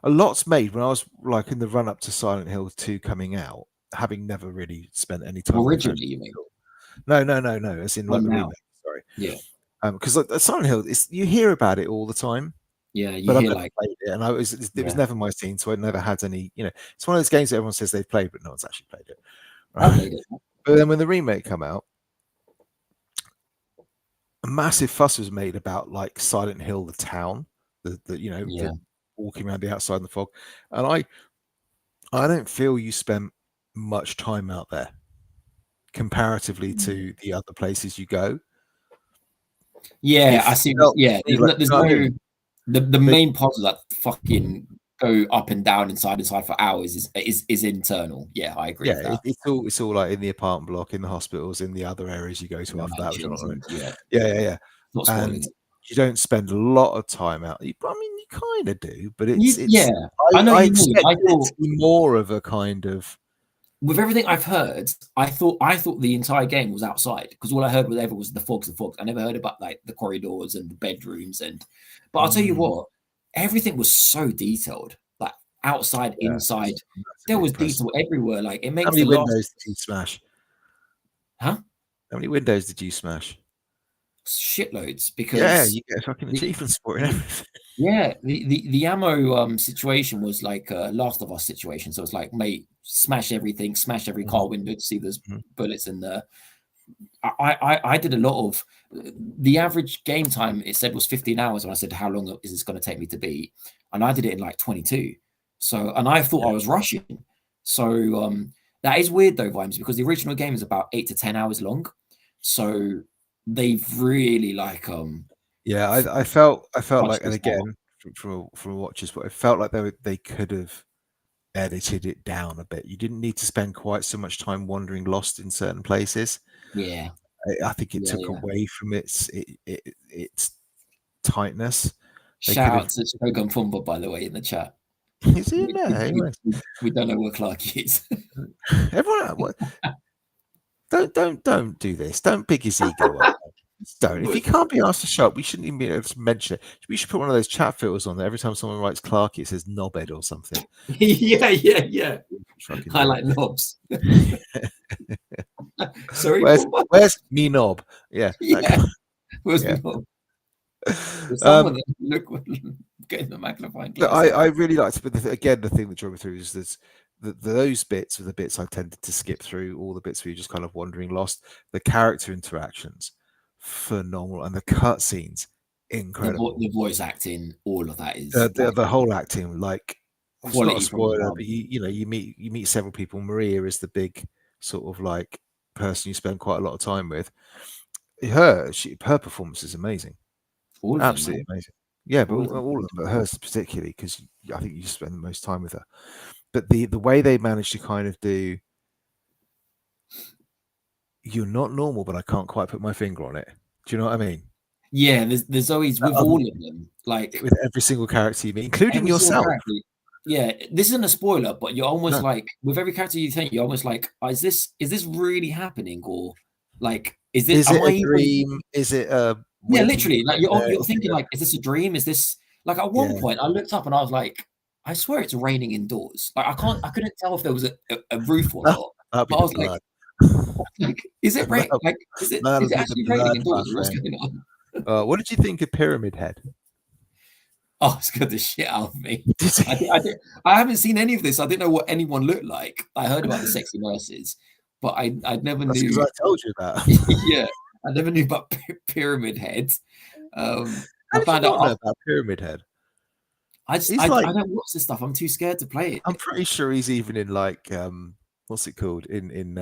A lot's made when I was like in the run up to Silent Hill 2 coming out, having never really spent any time. Originally, you mean? No. As in like the remake. Sorry. Yeah. Because like Silent Hill, you hear about it all the time. Yeah, but I've never played it, and it was never my scene, so I never had any. It's one of those games that everyone says they've played, but no one's actually played it. Right? I played it. But then when the remake came out, a massive fuss was made about like Silent Hill, the town, the walking around the outside in the fog, and I don't feel you spent much time out there comparatively to the other places you go. Yeah, I see. There's no. The main puzzle that fucking go up and down inside for hours is internal. Yeah, I agree. Yeah, it's all like in the apartment block, in the hospitals, in the other areas you go to after that. Yeah. And you don't spend a lot of time out. I mean, you kind of do, but it's I know. I expect it to be more of a kind of. With everything I've heard, I thought the entire game was outside, because all I heard was the fogs. I never heard about like the corridors and the bedrooms but I'll tell you what, everything was so detailed, like outside, Yeah, inside. that's There really was impressive. detail everywhere. Like it How makes many the last, windows did you smash? huh? How many windows did you smash? Shitloads Yeah, because you get a fucking the, achievement for it and the everything. yeah, the ammo situation was like a Last of Us situation. So it's like, mate, smash everything, smash every car window to see there's bullets in there. I did a lot of the average game time. It said was 15 hours, and I said, how long is this going to take me to beat? And I did it in like 22. So, and I thought I was rushing. So that is weird though, Vimes, because the original game is about 8 to 10 hours long. So they've really like Yeah, I felt like, and this again, from a watcher's, but I felt like they could have edited it down a bit. You didn't need to spend quite so much time wandering lost in certain places. Yeah, I think it took away from its tightness. They shout could out to Shogun Fumba, by the way, in the chat. have. Is he in there? Anyway, We don't know where Clark is. everyone, what? Don't do this. Don't pick his ego up. Don't. If you can't be asked to show up, we shouldn't even be able to mention it. We should put one of those chat filters on there. Every time someone writes Clarky, it says knobhead or something. Yeah. Highlight knobs. Sorry, where's me knob? Yeah. Where's me knob? Someone look getting the magnifying glass. I really liked it, but again, the thing that drew me through is this. Those bits are the bits I tended to skip through. All the bits where you're just kind of wandering lost. The character interactions, phenomenal, and the cutscenes, incredible. The voice acting, all of that is the whole acting. Like, it's not a spoiler, but you meet several people. Maria is the big sort of like person you spend quite a lot of time with. Her performance is amazing, absolutely amazing. Yeah, but all of them, but hers particularly, because I think you spend the most time with her. But the way they managed to kind of do, you're not normal, but I can't quite put my finger on it. Do you know what I mean? Yeah, there's always with all of them, like with every single character you meet, including yourself. Yeah, this isn't a spoiler, but you're almost like with every character you think, you're almost like, is this really happening, or like is this a dream? Is it yeah, literally, like you're thinking like, is this a dream? Is this like at one point I looked up and I was like, I swear it's raining indoors. Like I couldn't tell if there was a roof or not. But I was like, is it rain? Like is it actually raining indoors? What's going on? What did you think of Pyramid Head? Oh, it scared the shit out of me. I haven't seen any of this. I didn't know what anyone looked like. I heard about the sexy nurses, but I never knew. Because I told you that. Yeah, I never knew about Pyramid Head. I found out about Pyramid Head. I don't watch this stuff. I'm too scared to play it. I'm pretty sure he's even in like what's it called? In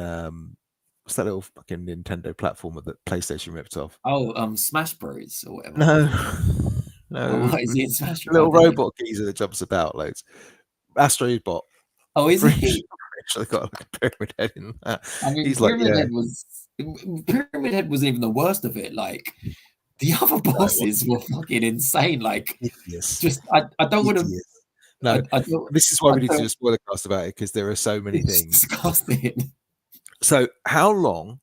what's that little fucking Nintendo platformer that PlayStation ripped off? Oh, Smash Bros or whatever. No. What is he in Smash Bros? Little robot geezer that jumps about loads. Astrobot. Oh, is he? Actually got like a Pyramid Head in that. I mean, he's Pyramid Head was even the worst of it. Like the other bosses were fucking insane. Like, just I don't want to. No, this is why we need to do a spoiler cast about it, because there are so many things. Disgusting. So, how long?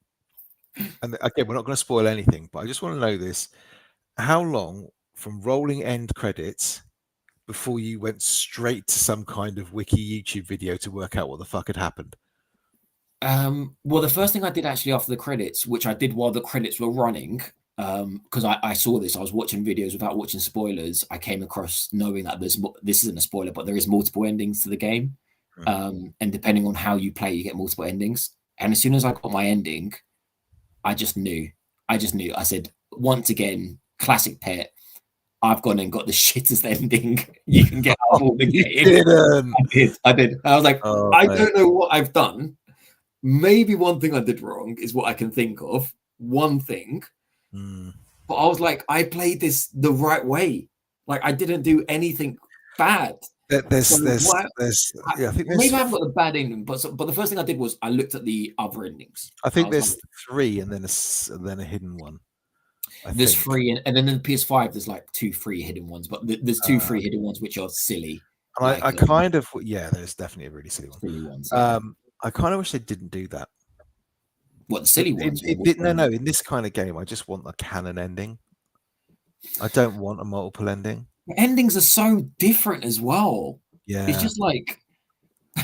And again, we're not going to spoil anything, but I just want to know this: how long from rolling end credits before you went straight to some kind of wiki YouTube video to work out what the fuck had happened? Well, the first thing I did actually after the credits, which I did while the credits were running, because I saw this, I was watching videos without watching spoilers. I came across knowing that this isn't a spoiler, but there is multiple endings to the game, and depending on how you play, you get multiple endings. And as soon as I got my ending, I just knew. I said, once again, classic Pet. I've gone and got the shittest ending you can get out of all the game. I did. I was like, I don't know what I've done. Maybe one thing I did wrong is what I can think of. One thing. But I was like, I played this the right way. Like, I didn't do anything bad. I think maybe I've got the bad ending, but the first thing I did was I looked at the other endings. I think there's like, 3 and then a hidden one. There's 3 and then in the PS5 there's like 2 free hidden ones, but there's 2 free hidden ones which are silly. And I kind of there's definitely a really silly one. Silly ones, I kind of wish they didn't do that. What, the silly ones? No. In this kind of game, I just want a canon ending. I don't want a multiple ending. The endings are so different as well. Yeah. It's just like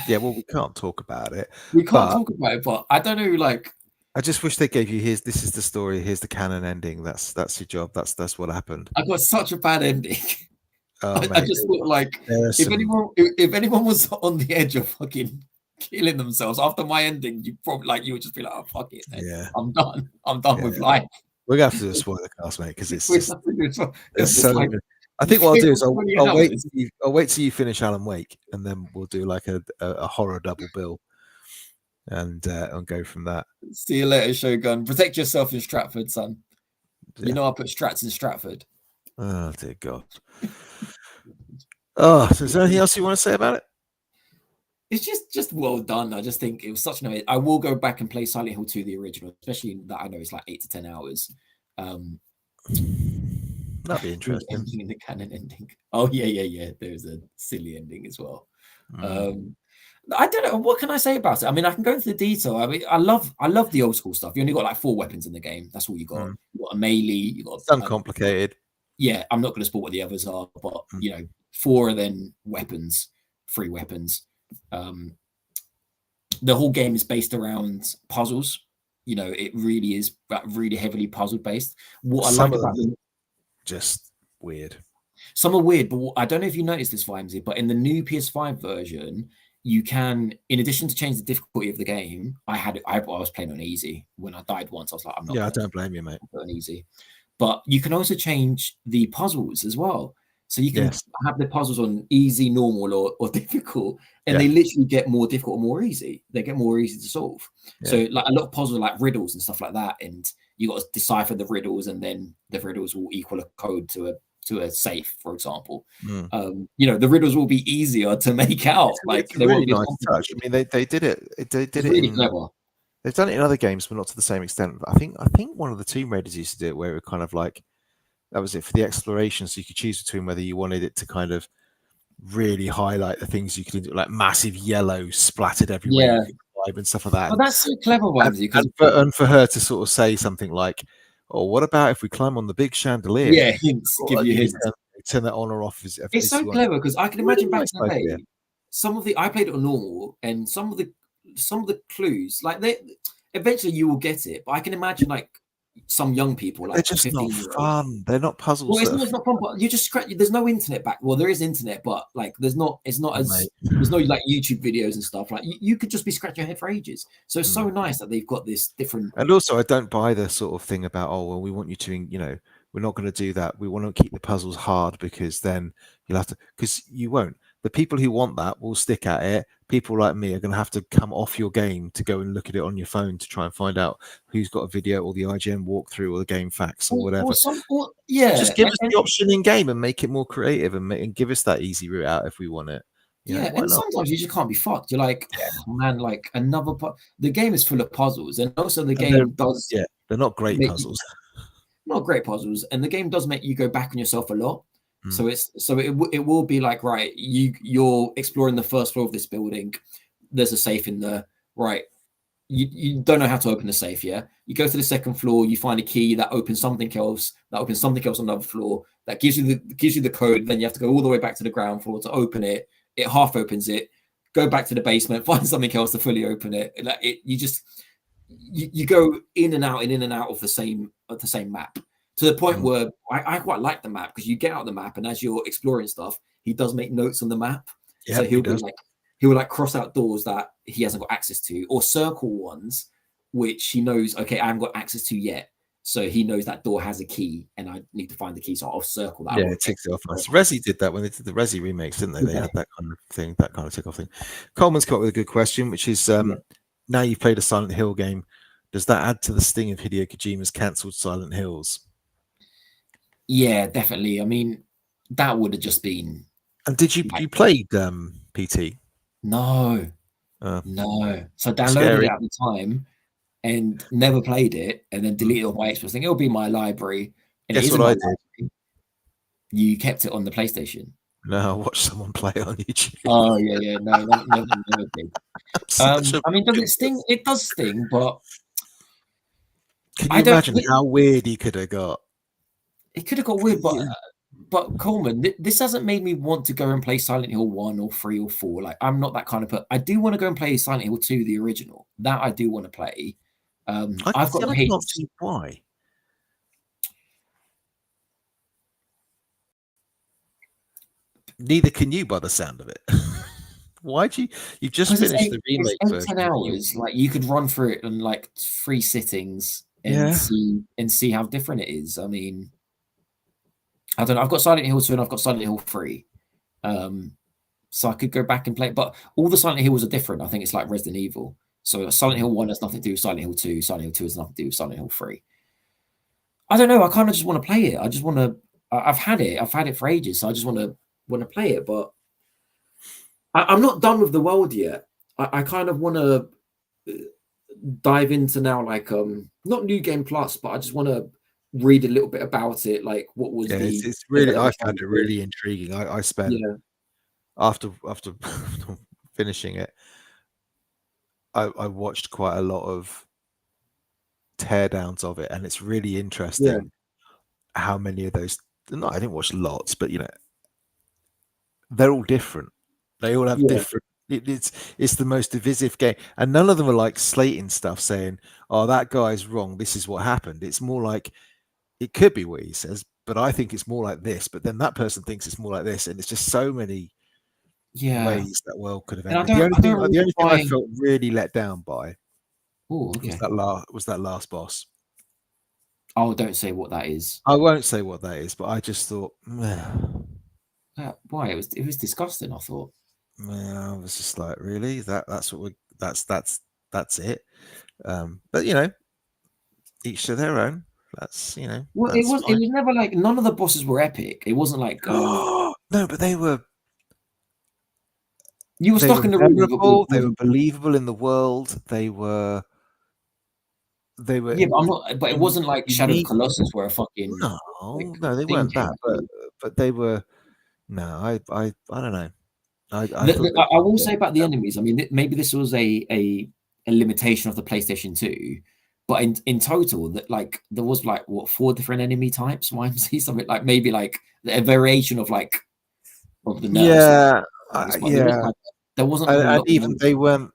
Yeah, well, we can't talk about it. We can't talk about it, but I don't know, like I just wish they gave you this is the story, here's the canon ending. That's your job. That's what happened. I got such a bad ending. Oh, I just thought like if anyone was on the edge of fucking killing themselves after my ending, you would just be like, oh fuck it, man. Yeah, I'm done with life. We're gonna have to do a spoiler cast, mate, because it's just it's so like, I think what I'll do is I'll wait till you finish Alan Wake, and then we'll do like a horror double bill, and go from that. See you later, Shogun. Protect yourself in Stratford, son. Yeah. You know I put Strats in Stratford. Oh dear God. Oh, so is there anything else you want to say about it? It's just well done. I just think it was such an. I will go back and play Silent Hill 2, the original, especially that I know it's like 8 to 10 hours. That'd be interesting. Ending, the canon ending. Oh yeah. There's a silly ending as well. I don't know. What can I say about it? I mean, I can go into the detail. I mean, I love the old school stuff. You only got like 4 weapons in the game. That's all you got. You got a melee. You got it's uncomplicated. Yeah, I'm not going to spoil what the others are, but 4 and then weapons, 3 weapons. The whole game is based around puzzles. It really is really heavily puzzle based. What I like about them, just weird. Some are weird, but I don't know if you noticed this, Vimesy, but in the new PS5 version, you can, in addition to change the difficulty of the game, I was playing on easy. When I died once, I was like, I'm not. Yeah, I don't blame you, mate. On easy, but you can also change the puzzles as well. So you can have the puzzles on easy, normal, or difficult, and they literally get more difficult or more easy. They get more easy to solve. Yeah. So like a lot of puzzles are like riddles and stuff like that, and you got to decipher the riddles, and then the riddles will equal a code to a safe, for example. The riddles will be easier to make out. It's like they really nice touch. I mean, they did it. They did it really clever. They've done it in other games, but not to the same extent. I think one of the Tomb Raiders used to do it, where it was kind of like. That was it for the exploration. So you could choose between whether you wanted it to kind of really highlight the things you could do, like massive yellow splattered everywhere and stuff like that. Well, that's so clever, and for her to sort of say something like, "Oh, what about if we climb on the big chandelier?" Yeah, hints. Give you hints. Turn that on or off. It's so clever because I can imagine back in the day, I played it on normal, and some of the clues, like eventually you will get it, but I can imagine like. Some young people, like they're just not fun. They're not puzzles. Well, it's not fun, but you just scratch. There's no internet back. Well, there is internet, but like there's not. It's not as there's no like YouTube videos and stuff. Like you could just be scratching your head for ages. So it's so nice that they've got this different. And also, I don't buy the sort of thing about we want you to, we're not going to do that. We want to keep the puzzles hard because then you'll have to. Because you won't. The people who want that will stick at it. People like me are going to have to come off your game to go and look at it on your phone to try and find out who's got a video or the IGN walkthrough or the game facts or whatever. Just give us the option in game and make it more creative and give us that easy route out if we want it. And sometimes you just can't be fucked. You're like, man, like another. The game is full of puzzles, and also the game does. Yeah, they're not great puzzles. Not great puzzles, and the game does make you go back on yourself a lot. So it will be like, right, you're exploring the first floor of this building. There's a safe in there, right? You don't know how to open the safe, yeah? You go to the second floor, you find a key that opens something else. That opens something else on another floor. That gives you the code. Then you have to go all the way back to the ground floor to open it. It half opens it. Go back to the basement, find something else to fully open it. You go in and out of the same map. To the point where I quite like the map because you get out the map and as you're exploring stuff, he does make notes on the map. Yeah, so he will cross out doors that he hasn't got access to or circle ones which he knows, okay, I haven't got access to yet. So he knows that door has a key and I need to find the key. So I'll circle that. Yeah, it takes it off. Resi did that when they did the Resi remakes, didn't they? They had that kind of thing, that kind of tick off thing. Coleman's come up with a good question, which is now you've played a Silent Hill game, does that add to the sting of Hideo Kojima's cancelled Silent Hills? Yeah, definitely. I mean, that would have just been. And did you played PT? No. No. So I downloaded it at the time and never played it, and then deleted it on my Xbox. Thinking it'll be my library. And guess what I did? Library. You kept it on the PlayStation. No, I watched someone play it on YouTube. Oh yeah. No, never did. I mean, does it sting? It does sting, but can you imagine how weird he could have got? It could have got weird, but But Coleman, this hasn't made me want to go and play Silent Hill 1 or 3 or 4. Like, I'm not that kind of person. I do want to go and play Silent Hill 2, the original. That I do want to play. I've got I can't see why. Neither can you, by the sound of it. Why do you've just finished the remake version? 10 hours. Like, you could run through it in like 3 sittings and see how different it is. I mean, I don't know. I've got Silent Hill 2 and I've got Silent Hill 3. So I could go back and play it. But all the Silent Hills are different. I think it's like Resident Evil. So Silent Hill 1 has nothing to do with Silent Hill 2. Silent Hill 2 has nothing to do with Silent Hill 3. I don't know. I kind of just want to play it. I just want to. I've had it for ages. So I just want to play it. But I'm not done with the world yet. I kind of want to dive into now, like not New Game Plus, but I just want to read a little bit about it. Like, what was it's really. I found it really intriguing. I spent after finishing it. I watched quite a lot of teardowns of it, and it's really interesting how many of those. No, I didn't watch lots, but they're all different. They all have different. It's the most divisive game, and none of them are like slating stuff, saying, "Oh, that guy's wrong. This is what happened." It's more like it could be what he says, but I think it's more like this. But then that person thinks it's more like this, and it's just so many ways that world could have ended. The only thing I felt really let down by was that last boss. Oh, don't say what that is. I won't say what that is, but I just thought, why? It was disgusting. I thought. I was just like, really? That's it. But each to their own. That's Well, it was never like, none of the bosses were epic. It wasn't like no, but they were. You were stuck in the room. They were believable in the world. They were. Yeah, but I'm not. But it wasn't like Shadow of the Colossus, where a fucking no, they weren't that. But they were. No, I don't know. I will say about the enemies. I mean, maybe this was a limitation of the PlayStation 2, but in total, that like there was like 4 different enemy types. YMC, something like maybe like a variation of like of the nerves. There wasn't. And even they weren't.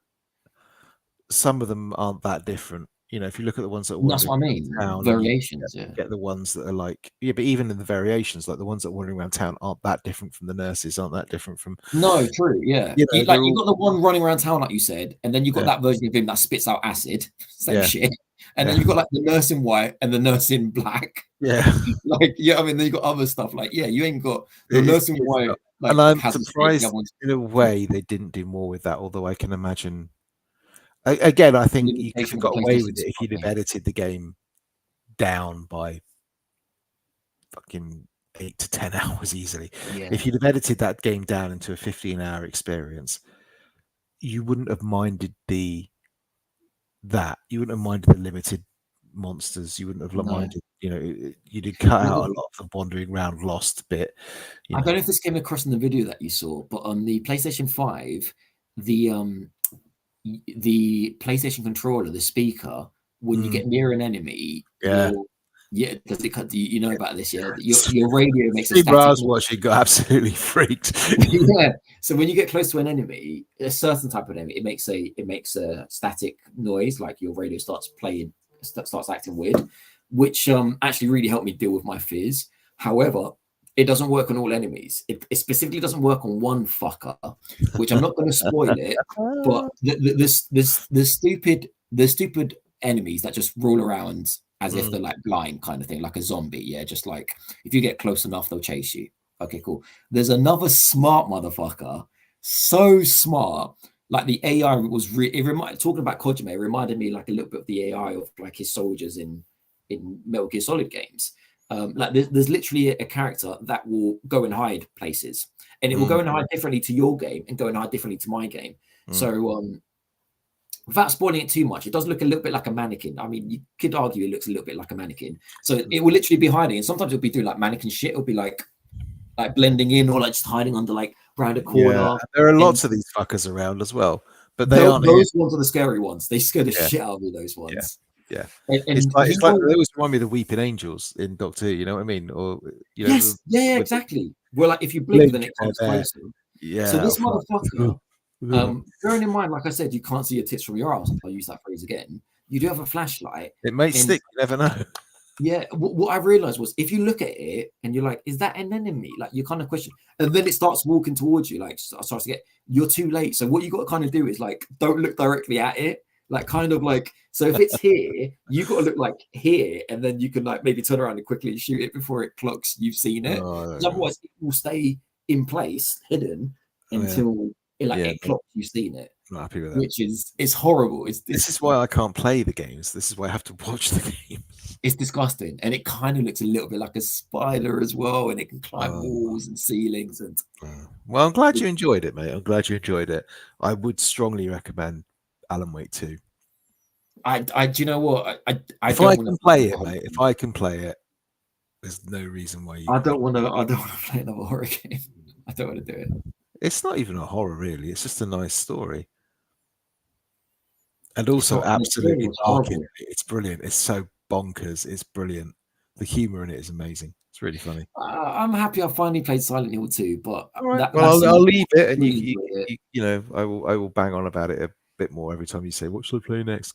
Some of them aren't that different. If you look at the ones that that's what I mean. Variations, get the ones that are like, but even in the variations, like the ones that are wandering around town aren't that different from the nurses, aren't that different from. No, true, yeah. You got the one running around town, like you said, and then you got that version of him that spits out acid, same shit. And then you've got like the nurse in white and the nurse in black. Yeah. I mean, then you got other stuff like, you ain't got the nurse in white. Like, and I'm surprised in a way they didn't do more with that, although I can imagine. Again, I think you could have got away with it if you'd have edited the game down by fucking 8 to 10 hours easily. If you'd have edited that game down into a 15-hour experience, you wouldn't have minded the limited monsters. You wouldn't have minded, you'd have cut out a lot of the wandering around lost bit. I don't know if this came across in the video that you saw, but on the PlayStation 5, the PlayStation controller, the speaker, when you get near an enemy, does it cut? You know about this? Your radio makes a static noise. Watching got absolutely freaked. So when you get close to an enemy, a certain type of enemy, it makes a static noise, like your radio starts acting weird, which actually really helped me deal with my fears. However, it doesn't work on all enemies. It specifically doesn't work on one fucker, which I'm not going to spoil it. But the stupid enemies that just roll around as if they're like blind, kind of thing, like a zombie. Yeah, just like if you get close enough, they'll chase you. Okay, cool. There's another smart motherfucker, so smart. Like the AI was talking about Kojima. It reminded me like a little bit of the AI of like his soldiers in Metal Gear Solid games. Like there's literally a character that will go and hide places, and it will go and hide differently to your game and go and hide differently to my game. So without spoiling it too much, it does look a little bit like a mannequin. I mean, you could argue it looks a little bit like a mannequin. So it will literally be hiding, and sometimes it'll be doing like mannequin shit. It'll be like blending in or like just hiding under like around a corner. Yeah, there are lots of these fuckers around as well, but those ones are the scary ones. They scare the shit out of me. Those ones. Yeah, And it's he like knows. they always remind me of the Weeping Angels in Doctor Who. You know what I mean? Or Yes, yeah, with the exactly. Well, like if you blink, blink then and it they're comes there. closer. So Yeah, this motherfucker, it bearing in mind, like I said, you can't see your tits from your ass. I'll use that phrase again. You do have a flashlight, may and stick. You never know. yeah, what I realized was if you look at it and you're like, is that an enemy? Like you kind of question, and then it starts walking towards you, like starts to get, you're too late. So what you got to kind of do is like, don't look directly at it. Like kind of like, so if it's here, you got to look like here, and then you can like maybe turn around and quickly shoot it before it clocks you've seen it. Because otherwise it will stay in place, hidden until it clocks you've seen it. I'm not happy with that. Which is, it's horrible. This is why I can't play the games. This is why I have to watch the games. It's disgusting, and it kind of looks a little bit like a spider as well, and it can climb walls and ceilings. And well, I'm glad you enjoyed it, mate. I'm glad you enjoyed it. I would strongly recommend Alan Wake 2. I do you know what? If I can play it, mate. If I can play it, there's no reason why you. I don't want to play another horror game. I don't want to do it. It's not even a horror, really. It's just a nice story. And also absolutely dark in it. It's brilliant. It's so bonkers. It's brilliant. The humor in it is amazing. It's really funny. I'm happy I finally played Silent Hill 2, but all right. I'll leave it, and you know, I will bang on about it a bit more every time you say, "What should I play next?"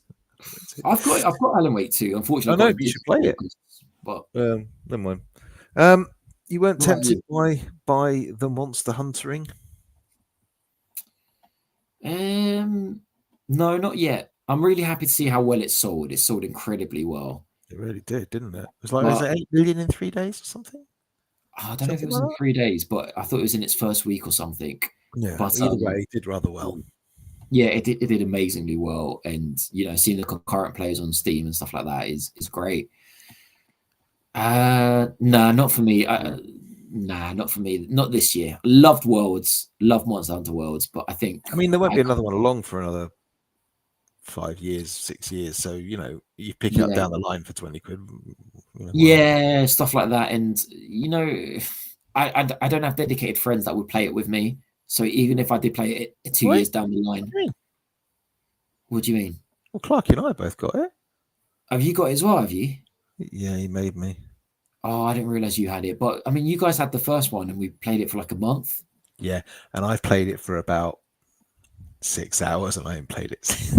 I've got Alan Wake 2. Unfortunately, I know you should play it, but never mind. You weren't tempted by the Monster Huntering? No, not yet. I'm really happy to see how well it sold. It sold incredibly well. It really did, didn't it? It was like, was it 8 million in 3 days or something? I don't know if it was in 3 days, but I thought it was in its first week or something. Yeah, but either way, it did rather well. Yeah, it did amazingly well, and you know, seeing the concurrent players on Steam and stuff like that is great. No, not for me. Nah, not for me. Not this year. Loved Worlds, loved Monster Hunter Worlds, but I think there won't be another one along for another 5 years, 6 years. So you know, you pick it up down the line for 20 quid. Yeah, stuff like that, and you know, I don't have dedicated friends that would play it with me. So even if I did play it 2 years down the line, what do you mean? Well, Clarky and I both got it. Have you got it as well? Have you? Yeah, he made me. Oh, I didn't realize you had it. But I mean, you guys had the first one, and we played it for like a month. Yeah, and I've played it for about 6 hours, and I haven't played it.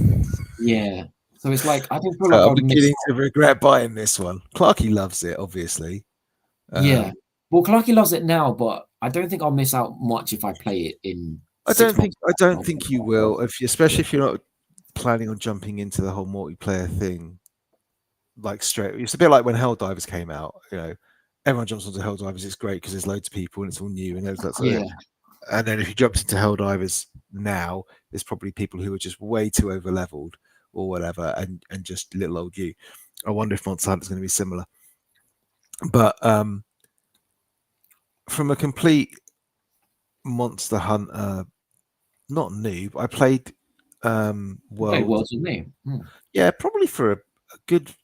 Yeah, so it's like I didn't feel like I'm beginning to regret buying this one. Clarky loves it, obviously. Yeah, well, Clarky loves it now, but I don't think I'll miss out much if I play it in. I don't think you will, especially if you're not planning on jumping into the whole multiplayer thing. Like straight, it's a bit like when Helldivers came out. You know, everyone jumps onto Helldivers. It's great because there's loads of people and it's all new and there's that sort of. And then if you jump into Helldivers now, there's probably people who are just way too over leveled or whatever, and just little old you. I wonder if Monster Hunter is going to be similar. But from a complete Monster Hunter, not noob, I played Worlds with me. Yeah, probably for a good.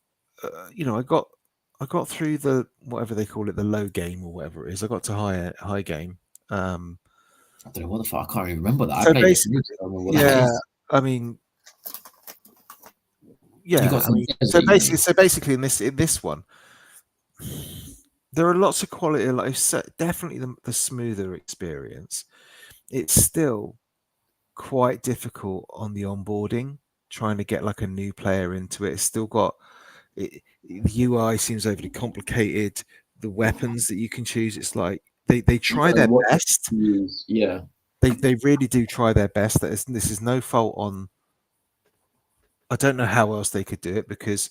You know, I got through the whatever they call it, the low game or whatever it is. I got to high game. I don't know what the fuck. I can't even remember that. So I played I mean, yeah. So basically, in this one, there are lots of quality. Like definitely the smoother experience. It's still quite difficult on the onboarding, trying to get like a new player into it. It's still got the UI seems overly complicated. The weapons that you can choose, it's like they try their best. Yeah, they really do try their best. This is no fault on. I don't know how else they could do it because.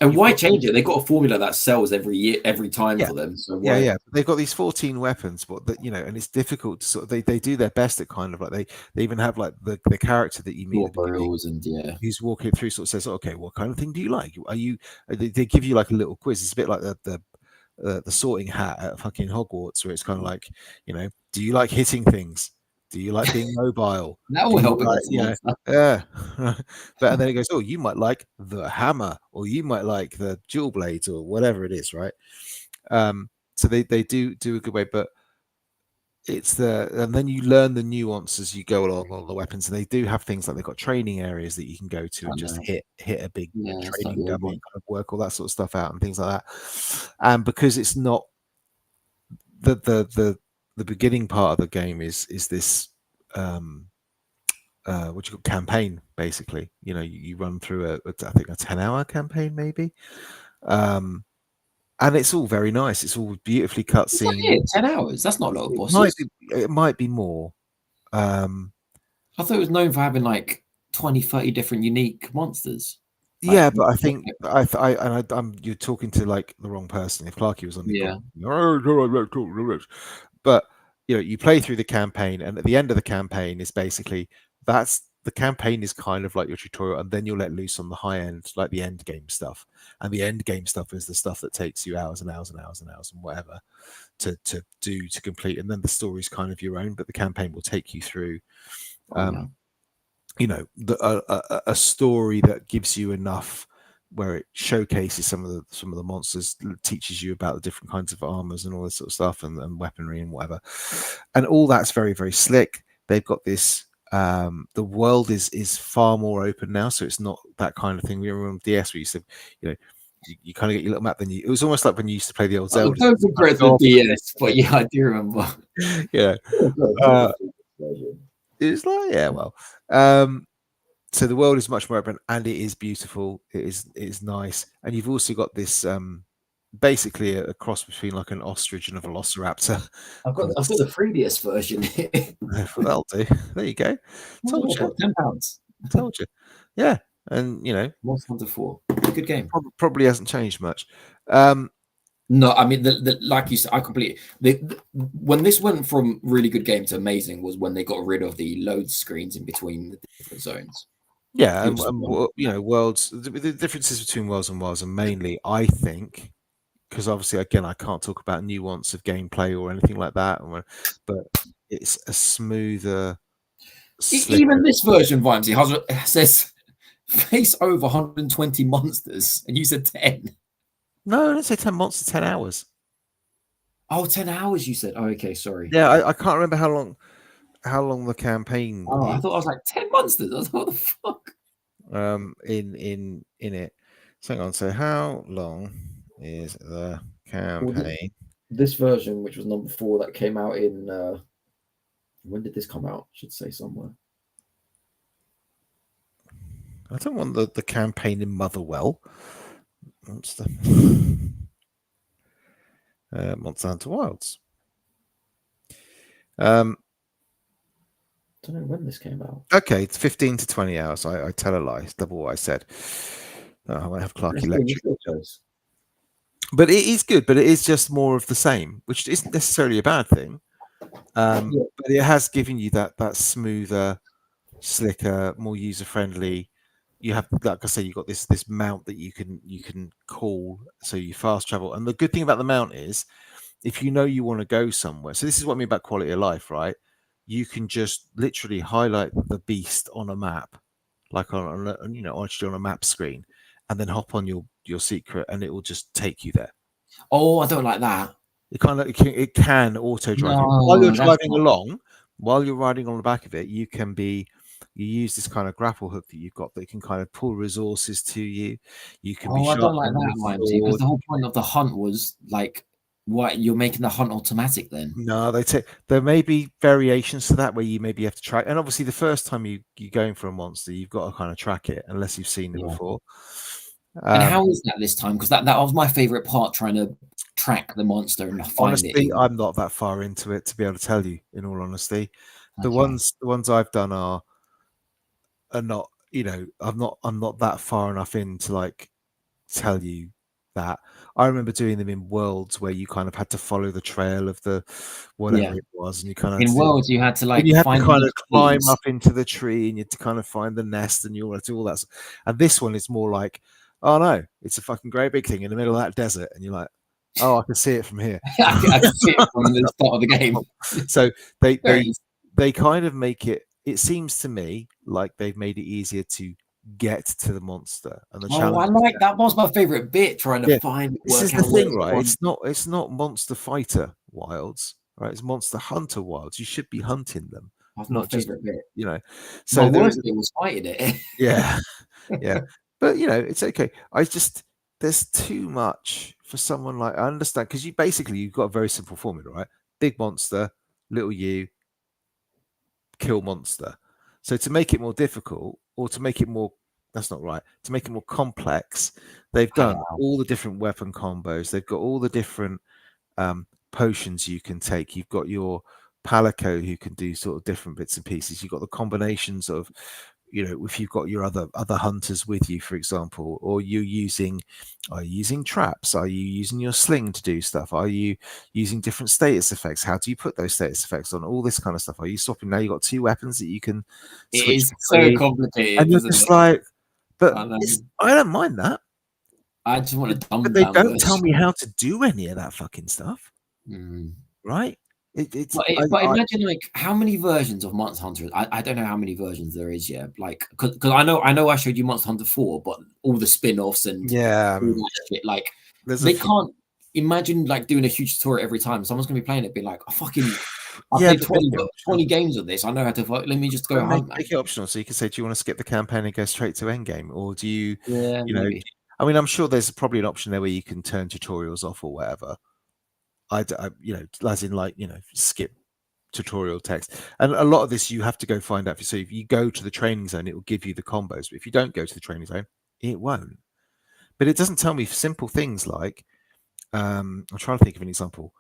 And why change it? They've got a formula that sells every time for them. So why? Yeah. They've got these 14 weapons, but you know, and it's difficult to sort of. They do their best at kind of like they even have like the character that you meet who's walking through sort of says, okay, what kind of thing do you like? Are you? They give you like a little quiz. It's a bit like the sorting hat at fucking Hogwarts, where it's kind of like, you know, do you like hitting things? Do you like being mobile? That will help. Yeah. But and then it goes, oh, you might like the hammer, or you might like the dual blades, or whatever it is, right? So they do a good way, but and then you learn the nuance as you go along on the weapons, and they do have things like they've got training areas that you can go to and just hit a big training dummy and kind of work all that sort of stuff out and things like that. And because it's not the beginning part of the game is this what you call campaign, basically. You run through I think a 10-hour campaign maybe. And it's all very nice. It's all beautifully cut scene. 10 hours. That's not a lot of bosses. It might be more. I thought it was known for having like 20, 30 different unique monsters. Yeah, but I think you're talking to like the wrong person. If Clarky was on the but you play through the campaign, and at the end of the campaign is basically the campaign is kind of like your tutorial, and then you'll let loose on the high end, like the end game stuff. And the end game stuff is the stuff that takes you hours and hours and hours and hours and whatever to complete. And then the story's kind of your own, but the campaign will take you through, a story that gives you enough where it showcases some of the monsters, teaches you about the different kinds of armors and all this sort of stuff, and weaponry and whatever. And all that's very, very slick. They've got this. The world is far more open now, so it's not that kind of thing. We remember on DS where you said, you kind of get your little map. It was almost like when you used to play the old Zelda. Don't regret the DS, but yeah, I do remember. Yeah, it's like so the world is much more open, and it is beautiful. It is nice, and you've also got this basically a cross between like an ostrich and a velociraptor. I've got the 3DS version here. That'll do. There you go. Told you. £10. Told you. Yeah, and Monster Hunter 4, good game. Probably hasn't changed much. No, I mean, like you said, I completely. When this went from really good game to amazing was when they got rid of the load screens in between the different zones. Yeah, and worlds. The differences between worlds and worlds, and mainly, I think, because obviously, again, I can't talk about nuance of gameplay or anything like that, but it's a smoother. Even this version, Vimesy, says face over 120 monsters, and you said 10. No, I didn't say 10 monsters, 10 hours. Oh, 10 hours, you said. Oh, okay, sorry. Yeah, I can't remember how long the campaign. Oh, I thought I was like 10 monsters. I thought, what the fuck? In it. So hang on. So how long is the campaign? This version, which was number 4, that came out in. When did this come out? Should say somewhere. I don't want the campaign in Motherwell. Monster Hunter Wilds. I don't know when this came out. Okay, it's 15 to 20 hours. I tell a lie. It's double what I said. I might have Clarky lecture. But it is good, but it is just more of the same, which isn't necessarily a bad thing. But it has given you that smoother, slicker, more user-friendly. You have, like I say, you've got this mount that you can call, so you fast travel. And the good thing about the mount is, if you know you want to go somewhere, so this is what I mean about quality of life, right? You can just literally highlight the beast on a map, like on a map screen, and then hop on your secret, and it will just take you there. Oh, I don't like that. It can auto drive while you're driving along. While you're riding on the back of it, you use this kind of grapple hook that you've got that can kind of pull resources to you. You can be. I don't like that, because the whole point of the hunt was like, what, you're making the hunt automatic then? No, there may be variations to that where you maybe have to track, and obviously the first time you're going for a monster, you've got to kind of track it unless you've seen it before. And how is that this time? Because that was my favorite part, trying to track the monster and find it. I'm not that far into it to be able to tell you, in all honesty. Okay. The ones I've done are not, I'm not that far enough in to like tell you that. I remember doing them in worlds where you kind of had to follow the trail of the whatever it was, and you kind of in worlds you had to kind of climb up into the tree, and you had to kind of find the nest, and you want to do all that. And this one is more like, oh no, it's a fucking great big thing in the middle of that desert, and you're like, oh, I can see it from here. I can see it from the start of the game. So they kind of make it. It seems to me like they've made it easier to get to the monster, and the challenge. I like that. Was my favorite bit, trying to find. This is the thing, right? It's not Monster Fighter Wilds, right? It's Monster Hunter Wilds. You should be hunting them, That's my not just, favorite bit. you know. My So there is, worst bit was fighting it. yeah, yeah. But you know, it's okay. There's too much for someone like, I understand, because you've got a very simple formula, right? Big monster, little you, kill monster. So to make it more difficult, or to make it more, that's not right, to make it more complex, they've done all the different weapon combos. They've got all the different potions you can take. You've got your Palico who can do sort of different bits and pieces. You've got the combinations of, you know, if you've got your other hunters with you, for example, or are you using traps? Are you using your sling to do stuff? Are you using different status effects? How do you put those status effects on? All this kind of stuff. Are you swapping? Now you've got 2 weapons that you can It switch is between, so complicated, and you're isn't just it? like, but I know. I don't mind that. I just want a dumb But they down don't tell version. me how to do any of that fucking stuff, Mm. right? It's But imagine like how many versions of Monster Hunter. I don't know how many versions there is yet. Like because I know I showed you Monster Hunter 4, but all the spin-offs and yeah, all that shit, like there's they can't imagine like doing a huge tutorial every time. Someone's gonna be playing it, be like, I yeah, played 20 games of this. I know how to fight. Let me just go hunt. make it optional, so you can say, do you want to skip the campaign and go straight to end game, or do you, Yeah, you know, maybe. I mean, I'm sure there's probably an option there where you can turn tutorials off or whatever. You know, as in like, you know, skip tutorial text, and a lot of this you have to go find out. So if you go to the training zone, it will give you the combos, but if you don't go to the training zone, it won't. But it doesn't tell me simple things like, I'm trying to think of an example.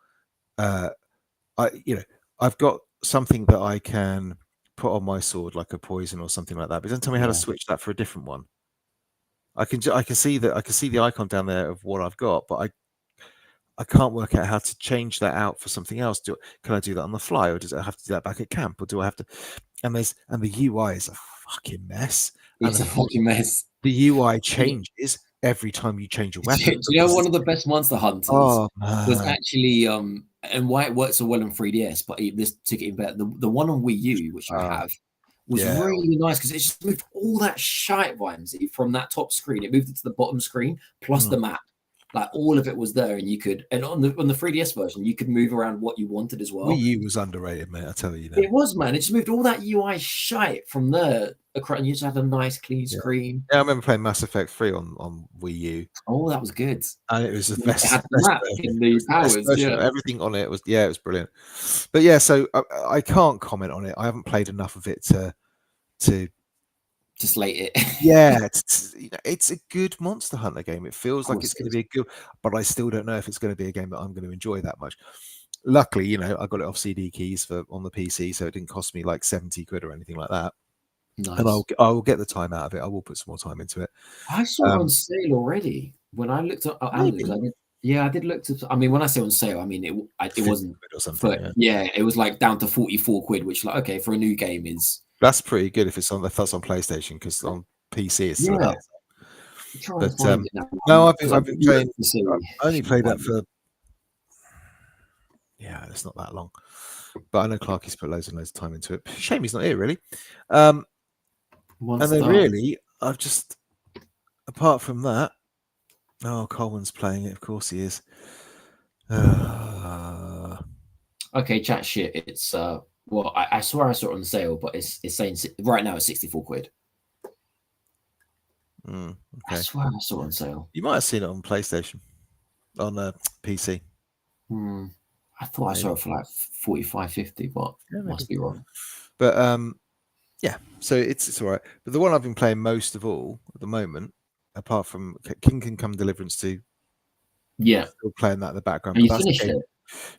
I've got something that I can put on my sword, like a poison or something like that, but it doesn't tell me how to switch that for a different one. I can see the icon down there of what I've got, but I can't work out how to change that out for something else. Can I do that on the fly, or does I have to do that back at camp, or do I have to? And the UI is a fucking mess. It's a fucking mess. The UI changes every time you change your weapon. Do you know one of the best Monster Hunters was man. actually and why it worked so well in 3DS, but this took it even better. The one on Wii U, which I have, was really nice because it just moved all that shite Vimesy from that top screen. It moved it to the bottom screen plus the map. Like all of it was there, and you could, and on the 3DS version, you could move around what you wanted as well. Wii U was underrated, mate. I tell you that. It was, man. It just moved all that UI shite from there across, and you just had a nice clean screen. Yeah, I remember playing Mass Effect 3 on Wii U. Oh, that was good. And it was the best. It had the map in the powers. Yeah, everything on it was it was brilliant. But yeah, so I can't comment on it. I haven't played enough of it to just slate it. Yeah, it's a good Monster Hunter game. It feels like it's going to be a good, but I still don't know if it's going to be a game that I'm going to enjoy that much. Luckily, you know, I got it off CD keys on the PC, so it didn't cost me like 70 quid or anything like that. Nice. And I'll get the time out of it. I will put some more time into it. I saw it on sale already when I looked at Amazon. I did look to. I mean, when I say on sale, I mean it wasn't or something. It was like down to 44 quid, which like okay for a new game is. That's pretty good if that's on PlayStation, because on PC it's still out. But no, I've been playing. I only played that for it's not that long. But I know Clarky's put loads and loads of time into it. Shame he's not here, really. And then really, I've just apart from that, Coleman's playing it. Of course he is. Okay, chat shit. It's well, I swear I saw it on sale, but it's saying right now it's 64 quid. Okay. I swear I saw it on sale. You might have seen it on PlayStation, on PC. I thought I saw it for like 45, 50, but must be wrong. But so it's all right. But the one I've been playing most of all at the moment, apart from Kingdom Come Deliverance 2, still playing that in the background. Have you finished it?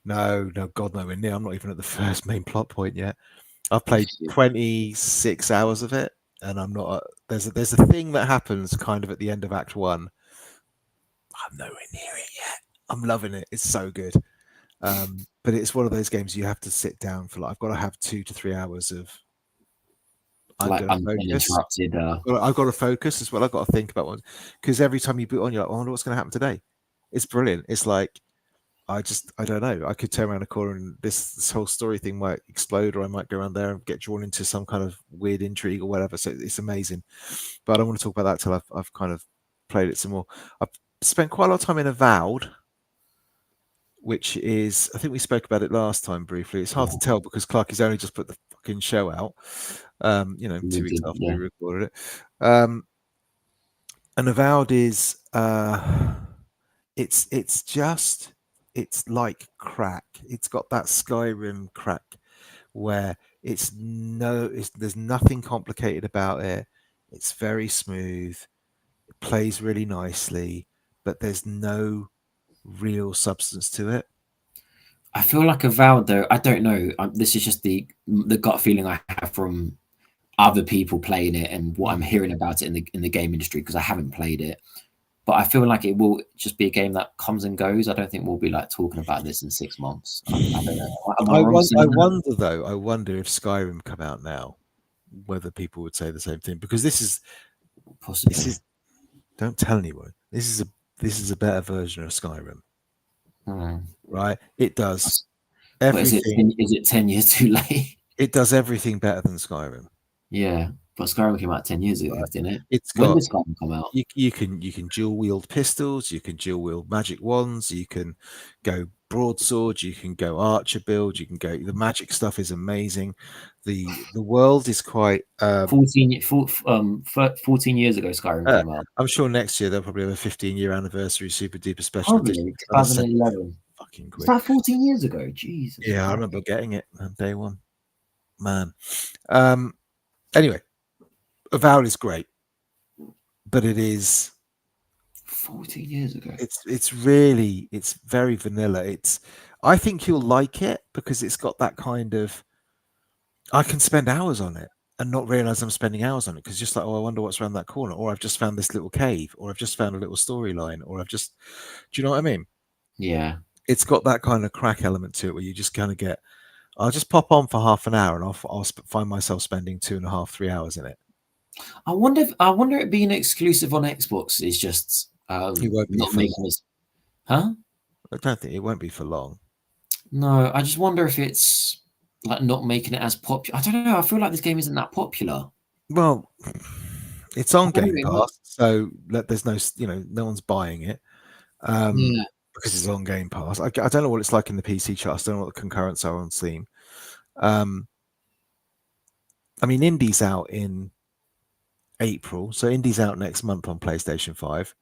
No, God, nowhere near. I'm not even at the first main plot point yet. I've played 26 hours of it, and I'm not. There's a thing that happens kind of at the end of Act 1. I'm nowhere near it yet. I'm loving it. It's so good. But it's one of those games you have to sit down for. Like, I've got to have 2 to 3 hours of. Uninterrupted. I've got to focus as well. I've got to think about one, because every time you boot on, you're like, I wonder what's going to happen today. It's brilliant. It's like, I don't know. I could turn around a corner and this whole story thing might explode, or I might go around there and get drawn into some kind of weird intrigue or whatever. So it's amazing. But I don't want to talk about that till I've kind of played it some more. I've spent quite a lot of time in Avowed, which is, I think we spoke about it last time briefly. It's hard to tell because Clark has only just put the fucking show out, 2 weeks after we recorded it. And Avowed is, it's like crack. It's got that Skyrim crack where there's nothing complicated about it. It's very smooth. It plays really nicely, but there's no real substance to it. I feel like Avowed, though, I don't know. This is just the gut feeling I have from other people playing it and what I'm hearing about it in the game industry, because I haven't played it. But I feel like it will just be a game that comes and goes. I don't think we'll be like talking about this in 6 months. I don't know. I wonder if Skyrim come out now, whether people would say the same thing, because this is possibly. Don't tell anyone. This is a better version of Skyrim. Right? It does everything. Is it 10 years too late? It does everything better than Skyrim. Yeah, but Skyrim came out 10 years ago, didn't it? It's when got, did Skyrim come out? You can dual wield pistols, you can dual wield magic wands, you can go broadsword, you can go archer build, you can go. The magic stuff is amazing. The world is quite 14 years ago Skyrim came out. I'm sure next year they'll probably have a 15-year anniversary super duper special edition. 2011. Fucking quick. Is that 14 years ago? Jesus. Yeah, I remember getting it on day one. Man. Anyway, Avowed is great, but it is 14 years ago. It's very vanilla. I think you'll like it because it's got that kind of, I can spend hours on it and not realize I'm spending hours on it, because just like, oh, I wonder what's around that corner, or I've just found this little cave, or I've just found a little storyline, or do you know what I mean? Yeah. It's got that kind of crack element to it where you just kind of get, I'll just pop on for half an hour and I'll find myself spending 2.5, 3 hours in it. I wonder it being exclusive on Xbox is just not making us. Huh? I don't think it won't be for long. No, I just wonder if it's like not making it as popular. I don't know. I feel like this game isn't that popular. Well, it's on Game Pass, so there's no one's buying it because it's on Game Pass. I don't know what it's like in the PC charts. I don't know what the concurrents are on Steam. I mean, Indie's out in April, so Indie's out next month on PlayStation 5.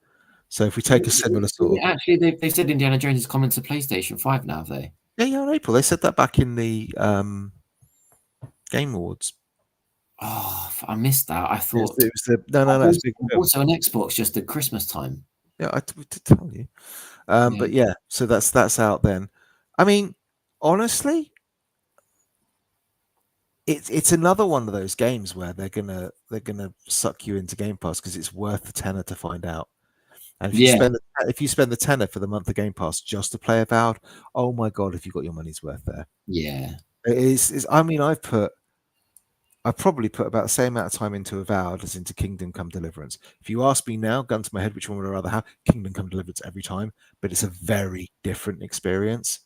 So if we take a similar sort of... Actually, they said Indiana Jones is coming to PlayStation 5 now, have they? Yeah, in April. They said that back in the Game Awards. Oh, I missed that. I thought it was it's big. Also on Xbox just at Christmas time. Yeah, I did tell you. But yeah, so that's out then. I mean, honestly, it's another one of those games where they're gonna suck you into Game Pass because it's worth the tenner to find out. And if you spend the tenner for the month of Game Pass just to play Avowed, oh my god, if you got your money's worth there. Yeah, it is. I mean, I've probably put about the same amount of time into Avowed as into Kingdom Come Deliverance. If you ask me now, gun to my head, which one would I rather have? Kingdom Come Deliverance every time, but it's a very different experience.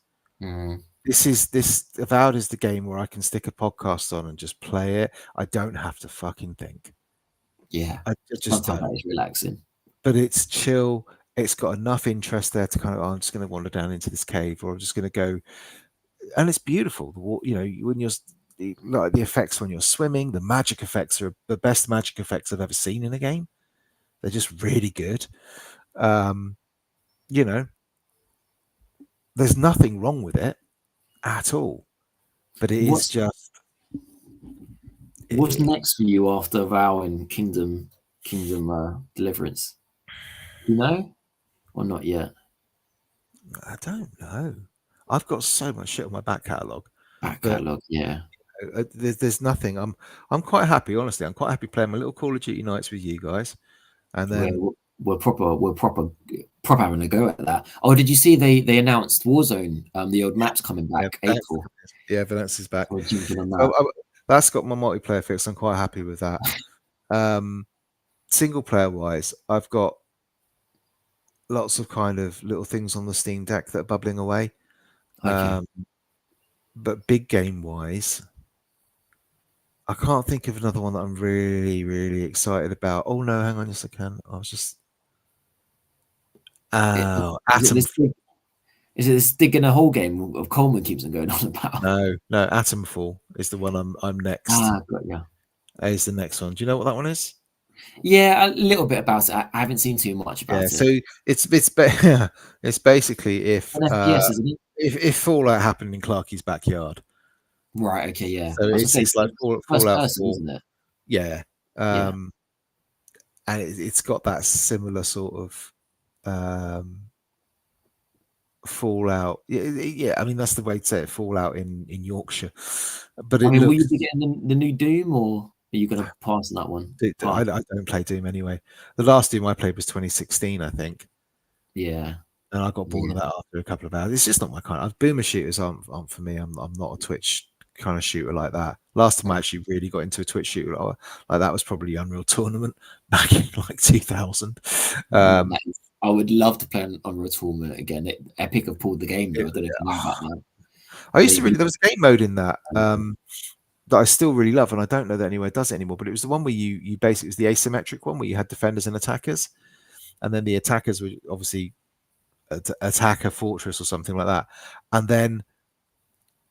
This Avowed is the game where I can stick a podcast on and just play it. I don't have to fucking think. Yeah, I just don't. It's relaxing, but it's chill. It's got enough interest there to kind of, I'm just going to wander down into this cave, or I'm just going to go, and it's beautiful. When you're like the effects when you're swimming, the magic effects are the best magic effects I've ever seen in a game. They're just really good. There's nothing wrong with it at all, but it's just. What's next for you after Vow and Kingdom Deliverance? You know, or not yet? I don't know. I've got so much shit on my back catalogue. Yeah. There's nothing. I'm quite happy, honestly. I'm quite happy playing my little Call of Duty nights with you guys, and then we're proper having a go at that. Oh, did you see they announced Warzone? The old map's coming back April. Yeah, Valence is back. That. That's got my multiplayer fix. I'm quite happy with that. Single player wise, I've got lots of kind of little things on the Steam Deck that are bubbling away. Okay. But big game wise, I can't think of another one that I'm really, really excited about. Oh no, hang on, yes I can. I was just Atom. Is it this digging a hole game of Coleman keeps on going on about? No, Atomfall is the one I'm next. Got ya. Is the next one. Do you know what that one is? Yeah, a little bit about it. I haven't seen too much about it. So it's it's basically if FPS, isn't it? if Fallout happened in Clarky's backyard. Right. Okay. Yeah. So it's like Fallout person, 4. isn't it? Yeah. Yeah. And it's got that similar sort of Fallout. Yeah. I mean, that's the way to say it. Fallout in Yorkshire. But I mean, will you looks. be getting the new Doom, or are you going to pass on that one? I don't play Doom anyway. The last Doom I played was 2016, I think. Yeah. And I got bored of that after a couple of hours. It's just not my kind of boomer shooters aren't for me. I'm not a Twitch kind of shooter like that. Last time I actually really got into a Twitch shooter like that was probably Unreal Tournament back in like 2000. I would love to play an Unreal Tournament again. Epic have pulled the game though. I don't know if you know about that. I used to there was a game mode in that that I still really love, and I don't know that anywhere does it anymore. But it was the one where you basically, it was the asymmetric one where you had defenders and attackers, and then the attackers were obviously attack a fortress or something like that, and then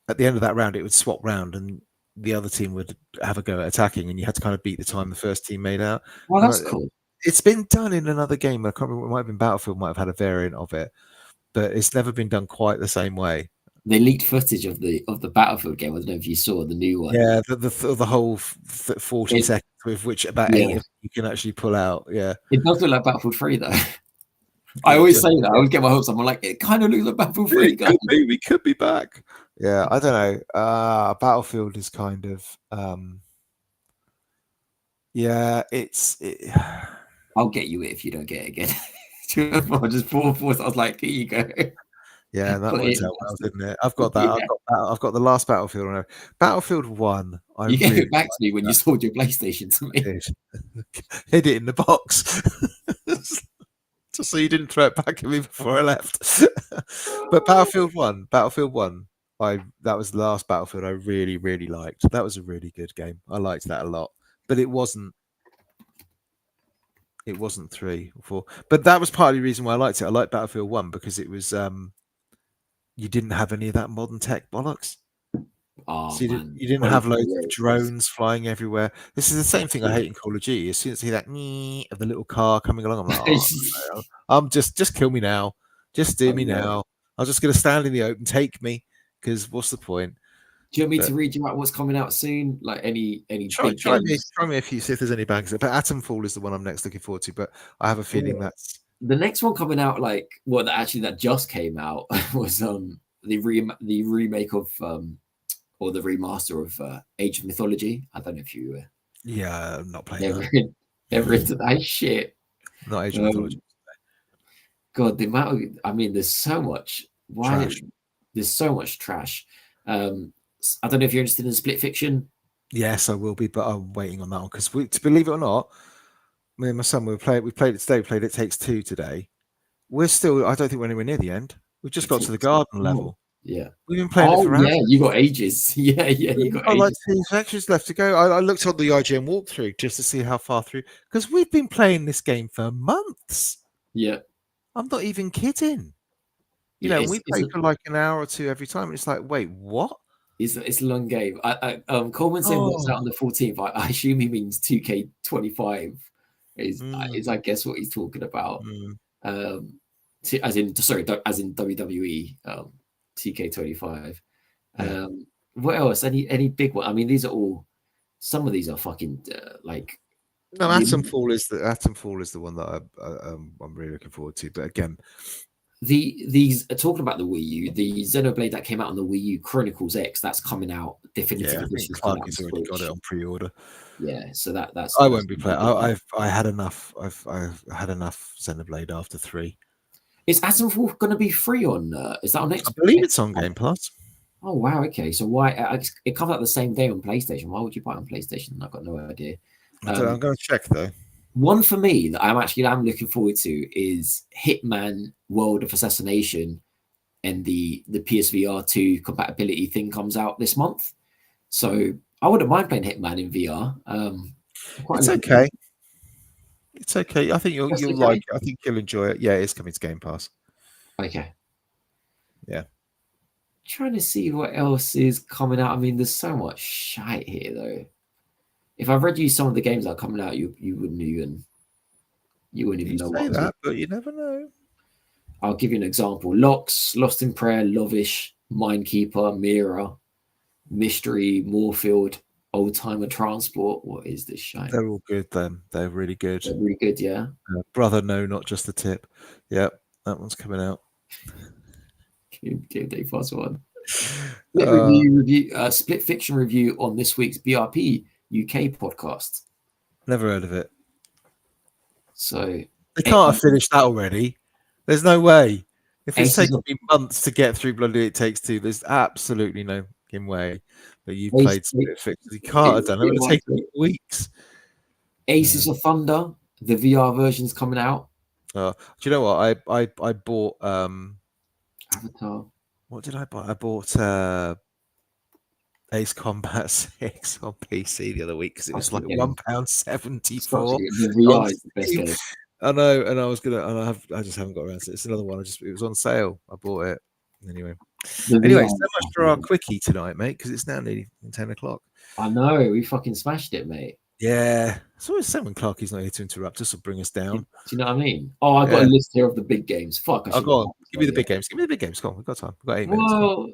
at the end of that round it would swap round and the other team would have a go at attacking, and you had to kind of beat the time the first team made out. Well, that's cool. It's been done in another game. I can't remember. It might have been Battlefield. Might have had a variant of it, but it's never been done quite the same way. They leaked footage of the Battlefield game. I don't know if you saw the new one. Yeah, the whole 40 seconds with which about 8 of you can actually pull out. Yeah, it does look like Battlefield 3 though. I always say that. I always get my hopes up. I'm like, it kind of looks like Battlefield 3. We could be back. Yeah, I don't know. Battlefield is kind of yeah, I'll get you it if you don't get it again. I just force. I was like, here you go. Yeah, that worked out well, didn't it? I've got that. Yeah. I've got the last Battlefield on Battlefield 1. You gave it back to me when you sold your PlayStation to me. Hid it in the box. Just so you didn't throw it back at me before I left. But Battlefield 1, that was the last Battlefield I really, really liked. That was a really good game. I liked that a lot. But it wasn't 3 or 4. But that was partly the reason why I liked it. I liked Battlefield 1 because it was you didn't have any of that modern tech bollocks. Oh, so you didn't have loads of drones flying everywhere. This is the same thing I hate in Call of Duty. As soon as I see that of the little car coming along, I'm like, oh, I'm just kill me now. Just do me now. I'm just going to stand in the open, take me, because what's the point? Do you want me to read you out what's coming out soon? Like any try me if there's any bags. But Atomfall is the one I'm next looking forward to. But I have a feeling that's the next one coming out. Like that just came out was the remake of or the remaster of Age of Mythology. I don't know if you yeah, I'm not playing ever into that shit. Not Age of Mythology. God, the amount of, I mean, there's so much. There's so much trash. I don't know if you're interested in Split Fiction. Yes, I will be, but I'm waiting on that one because, to believe it or not, me and my son we played it today. We played It Takes Two today. We're still. I don't think we're anywhere near the end. We've just got to the garden level. Yeah, we've been playing it for hours. Yeah, you got ages. Yeah, you got ages. Like 2 sections left to go. I looked on the IGN walkthrough just to see how far through because we've been playing this game for months. Yeah, I'm not even kidding. You know, we play for like an hour or two every time. And it's like, wait, what? It's a long game. Coleman saying what's out on the 14th. I assume he means 2K25. Is I guess what he's talking about. As in WWE 2K25. What else? Any big one? I mean, these are all. Some of these are fucking like. No, Atomfall is the one that I'm really looking forward to. But again. These talking about the Wii U, the Xenoblade that came out on the Wii U, Chronicles X, that's coming out definitive edition. Clarky's already got it on pre-order. Yeah, so that's. I won't be playing. I had enough. I've had enough Xenoblade after 3. Is Atomfall going to be free on? Is that on Xbox? I believe it's on Game Pass. Oh wow! Okay, so why it comes out the same day on PlayStation? Why would you buy it on PlayStation? I've got no idea. I'm going to check though. One for me that I'm looking forward to is Hitman World of Assassination, and the PSVR 2 compatibility thing comes out this month. So I wouldn't mind playing Hitman in VR. It's okay. It's okay. I think you'll like it. I think you'll enjoy it. Yeah, it's coming to Game Pass. Okay. Yeah. Trying to see what else is coming out. I mean, there's so much shite here, though. If I read you some of the games that are coming out, you wouldn't even know what say I was that, but you never know. I'll give you an example. Locks, Lost in Prayer, Lovish, Minekeeper, Mira, Mystery, Moorfield, Old Timer Transport. What is this shite? They're all good then. They're really good. They're really good, yeah. Brother, no, not just the tip. Yep, that one's coming out. Game Day Plus One. Split Fiction review on this week's BRP UK podcast. Never heard of it. So they can't have finished that already. There's no way. If it's taken me months to get through Bloody It Takes Two, there's absolutely no way that you played Split Fiction. You can't have done it. It would have taken me weeks. Aces of Thunder, the VR version's coming out. Do you know what? I bought Avatar. What did I buy? I bought Ace Combat 6 on PC the other week because it was like £1.74. The VR is the best game. I know, and I just haven't got around to it. It's another one. It was on sale. I bought it anyway. So much for our quickie tonight, mate, because it's now nearly 10 o'clock. I know, we fucking smashed it, mate. Yeah, it's always sad when Clarky's not here to interrupt us or bring us down. Do you know what I mean? Oh, I got a list here of the big games. Fuck, I've got. Give me the big games. Give me the big games. Come on, we've got time. We've got 8 minutes. Well,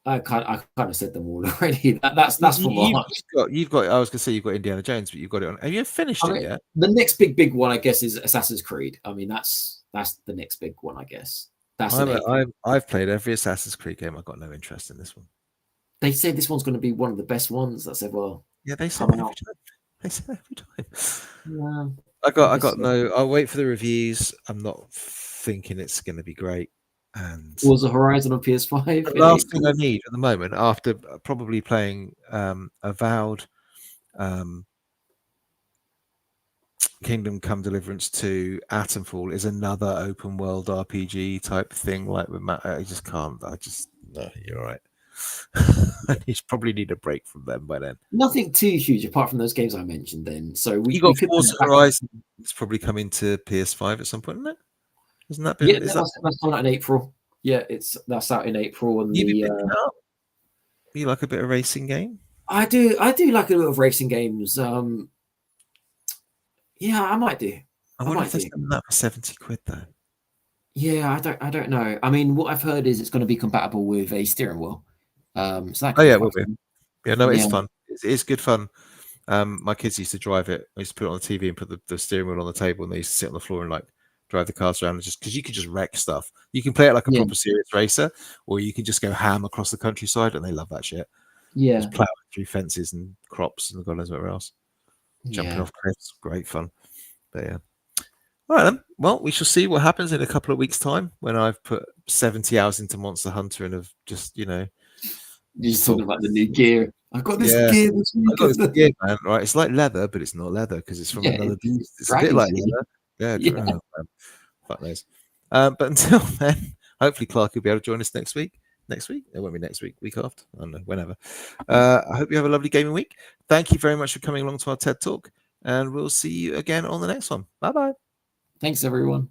I kind of said them all already. That's for March. You've got. I was gonna say you've got Indiana Jones, but you've got it on. Have you finished it yet? The next big one, I guess, is Assassin's Creed. I mean, that's the next big one, I guess. I've played every Assassin's Creed game. I've got no interest in this one. They say this one's going to be one of the best ones that's ever. Yeah, they say every time. They say every time. Yeah. I got no. I'll wait for the reviews. I'm not thinking it's going to be great. And Forza Horizon on PS5. The last thing I need at the moment, after probably playing Avowed, Kingdom Come Deliverance 2, Atomfall, is another open world RPG type thing. Like with I just can't. No, you're right. You probably need a break from them by then. Nothing too huge apart from those games I mentioned. Then, so you got Forza Horizon. It's probably coming to PS5 at some point, isn't it? Isn't that? Yeah, that's coming out in April. Yeah, that's out in April. And you like a bit of racing game? I do like a little of racing games. Yeah, I might do. I wonder if they're selling that for £70 though. Yeah, I don't know. I mean, what I've heard is it's going to be compatible with a steering wheel. So that it will be. Yeah, no, it's fun. It's good fun. My kids used to drive it. I used to put it on the TV and put the steering wheel on the table, and they used to sit on the floor and like drive the cars around, just because you could just wreck stuff. You can play it like a proper serious racer, or you can just go ham across the countryside, and they love that shit. Yeah, just plowing through fences and crops and God knows whatever else. Jumping off cliffs, great fun. But yeah. All right then. Well, we shall see what happens in a couple of weeks' time when I've put 70 hours into Monster Hunter and have just, You're just talking about the new gear. I've got this gear. I've got this gear, man. Right? It's like leather, but it's not leather because it's from another beast. It's a bit like leather. Yeah. Fuck knows. But until then, hopefully Clark will be able to join us next week. Next week? It won't be next week. Week after? I don't know. Whenever. I hope you have a lovely gaming week. Thank you very much for coming along to our TED Talk. And we'll see you again on the next one. Bye-bye. Thanks, everyone.